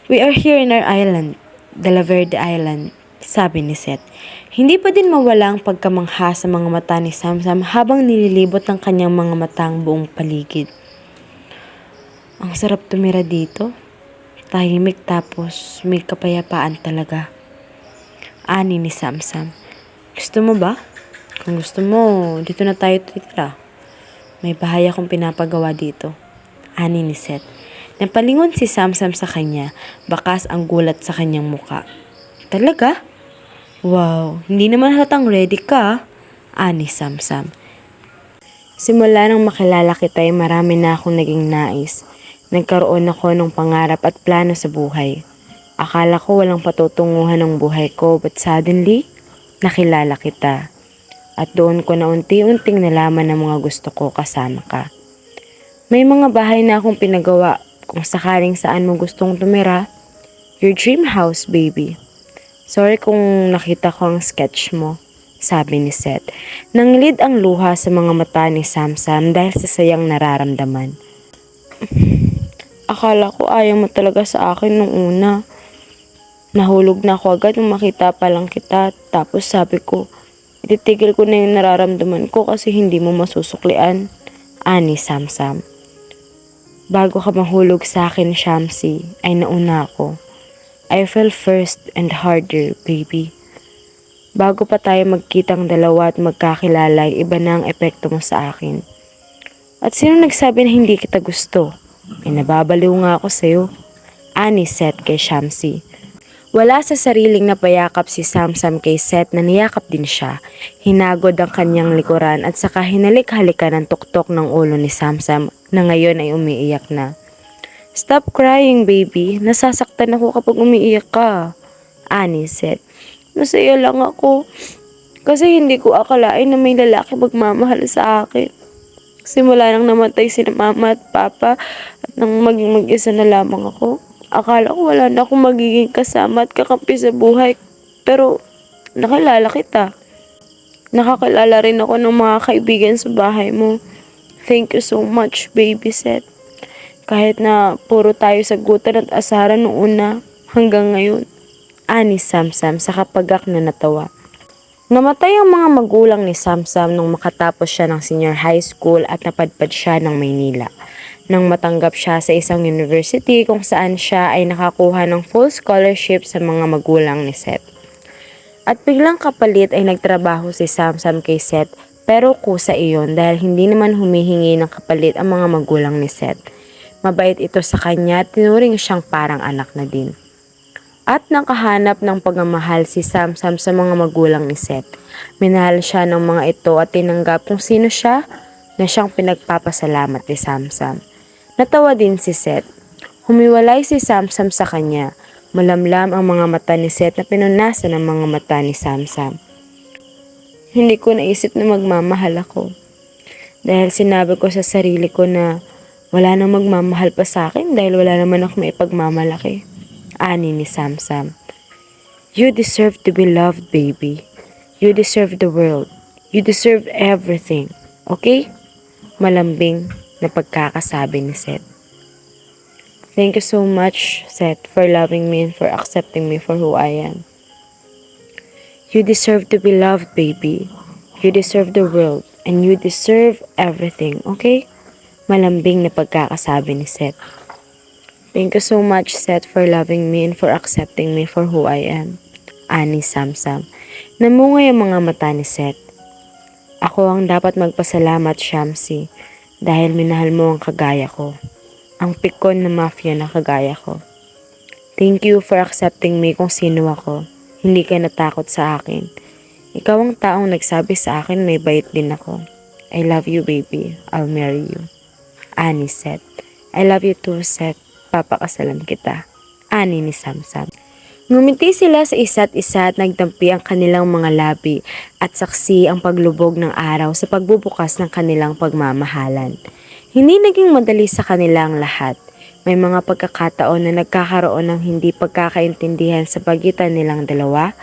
We are here in our island, De La Verde Island, sabi ni Seth. Hindi pa din mawala ang pagkamangha sa mga mata ni Samsam habang nililibot ng kanyang mga mata ang buong paligid. Ang sarap tumira dito. Tahimik tapos may kapayapaan talaga. Ani ni Samsam. Gusto mo ba? Kung gusto mo, dito na tayo titira. May bahay akong pinapagawa dito. Ani ni Seth. Napalingon si Samsam sa kanya, bakas ang gulat sa kanyang muka. Talaga? Wow, hindi naman halatang ready ka. Ani Samsam. Simula nang makilala kita ay marami na akong naging nais. Nagkaroon ako ng pangarap at plano sa buhay. Akala ko walang patutunguhan ng buhay ko but suddenly, nakilala kita. At doon ko na unti-unting nalaman ang mga gusto ko kasama ka. May mga bahay na akong pinagawa kung sakaling saan mo gustong tumira. Your dream house, baby. Sorry kung nakita ko ang sketch mo, sabi ni Seth. Nanglid ang luha sa mga mata ni Samsam dahil sa sayang nararamdaman. Akala ko ayaw mo talaga sa akin nung una. Nahulog na ako agad nung makita pa lang kita. Tapos sabi ko, ititigil ko na yung nararamdaman ko kasi hindi mo masusuklian. Ani Samsam. Bago ka mahulog sa akin, Shamsi, ay nauna ako. I fell first and harder, baby. Bago pa tayo magkitang dalawa at magkakilala, iba na ang epekto mo sa akin. At sino nagsabi na hindi kita gusto? Ay nababaliw nga ako sa'yo. Ani Seth kay Shamsi. Wala sa sariling napayakap si Samsam kay Seth na niyakap din siya. Hinagod ang kanyang likuran at saka hinalik-halikan ang tuktok ng ulo ni Samsam na ngayon ay umiiyak na. Stop crying, baby. Nasasaktan ako kapag umiiyak ka. Ani Seth. Masaya lang ako. Kasi hindi ko akalain na may lalaki magmamahal sa akin. Simula nang namatay sila mama at papa at nang maging mag-isa na lamang ako. Akala ko wala na akong magiging kasama at kakampi sa buhay. Pero nakilala kita. Nakakilala rin ako ng mga kaibigan sa bahay mo. Thank you so much, baby Seth. Kahit na puro tayo sagutan at asaran noong una hanggang ngayon. Ani Samsam sa kapagak na natawa. Namatay ang mga magulang ni Samsam nung makatapos siya ng senior high school at napadpad siya ng Maynila. Nang matanggap siya sa isang university kung saan siya ay nakakuha ng full scholarship sa mga magulang ni Seth. At biglang kapalit ay nagtrabaho si Samsam kay Seth pero kusa iyon dahil hindi naman humihingi ng kapalit ang mga magulang ni Seth. Mabait ito sa kanya at tinuring siyang parang anak na din. At nakahanap ng pagmamahal si Samsam sa mga magulang ni Seth. Minahal siya ng mga ito at tinanggap kung sino siya na siyang pinagpapasalamat ni Samsam. Natawa din si Seth. Humiwalay si Samsam sa kanya. Malamlam ang mga mata ni Seth na pinunasan ng mga mata ni Samsam. Hindi ko naisip na magmamahal ako. Dahil sinabi ko sa sarili ko na wala nang magmamahal pa sa akin dahil wala naman ako maipagmamalaki. Ani ni Samsam. You deserve to be loved, baby. You deserve the world. You deserve everything. Okay? Malambing na pagkakasabi ni Seth. Thank you so much, Seth, for loving me and for accepting me for who I am. You deserve to be loved, baby. You deserve the world. And you deserve everything, okay? Malambing na pagkakasabi ni Seth. Thank you so much, Seth, for loving me and for accepting me for who I am. Ani Samsam. Namungay ang mga mata ni Seth. Ako ang dapat magpasalamat, Shamsi, dahil minahal mo ang kagaya ko. Ang pikon na mafia na kagaya ko. Thank you for accepting me kung sino ako. Hindi ka natakot sa akin. Ikaw ang taong nagsabi sa akin may bait din ako. I love you, baby. I'll marry you. Ani Seth. I love you too, Seth. Papakasalan kita. Ani ni Samsam. Ngumiti sila sa isa't isa at nagtampi ang kanilang mga labi at saksi ang paglubog ng araw sa pagbubukas ng kanilang pagmamahalan. Hindi naging madali sa kanila ang lahat. May mga pagkakataon na nagkakaroon ng hindi pagkakaintindihan sa pagitan nilang dalawa,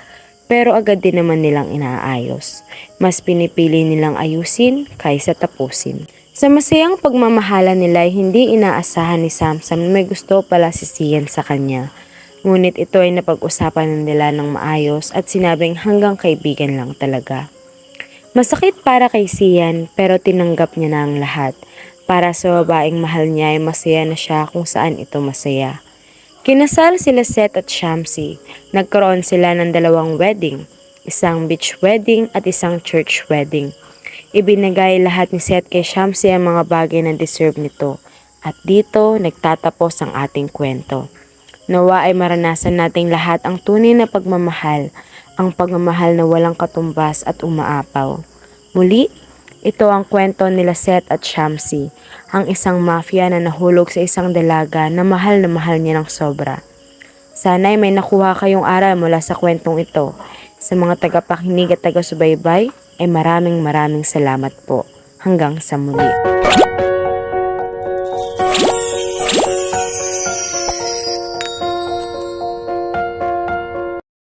pero agad din naman nilang inaayos. Mas pinipili nilang ayusin kaysa tapusin. Sa masayang pagmamahalan nila ay hindi inaasahan ni Samsam na may gusto pala si Sian sa kanya. Ngunit ito ay napag-usapan nila ng maayos at sinabing hanggang kaibigan lang talaga. Masakit para kay Sian pero tinanggap niya na ang lahat. Para sa babaeng mahal niya ay masaya na siya kung saan ito masaya. Kinasal sila Seth at Shamsi. Nagkaroon sila ng 2 wedding. Isang beach wedding at isang church wedding. Ibinigay lahat ni Seth kay Shamsi ang mga bagay na deserve nito. At dito nagtatapos ang ating kwento. Nawa ay maranasan nating lahat ang tunay na pagmamahal. Ang pagmamahal na walang katumbas at umaapaw. Muli, ito ang kwento nila Seth at Shamsi, ang isang mafia na nahulog sa isang dalaga na mahal niya ng sobra. Sana'y may nakuha kayong aral mula sa kwentong ito. Sa mga tagapakinig at taga-subaybay, ay maraming salamat po. Hanggang sa muli.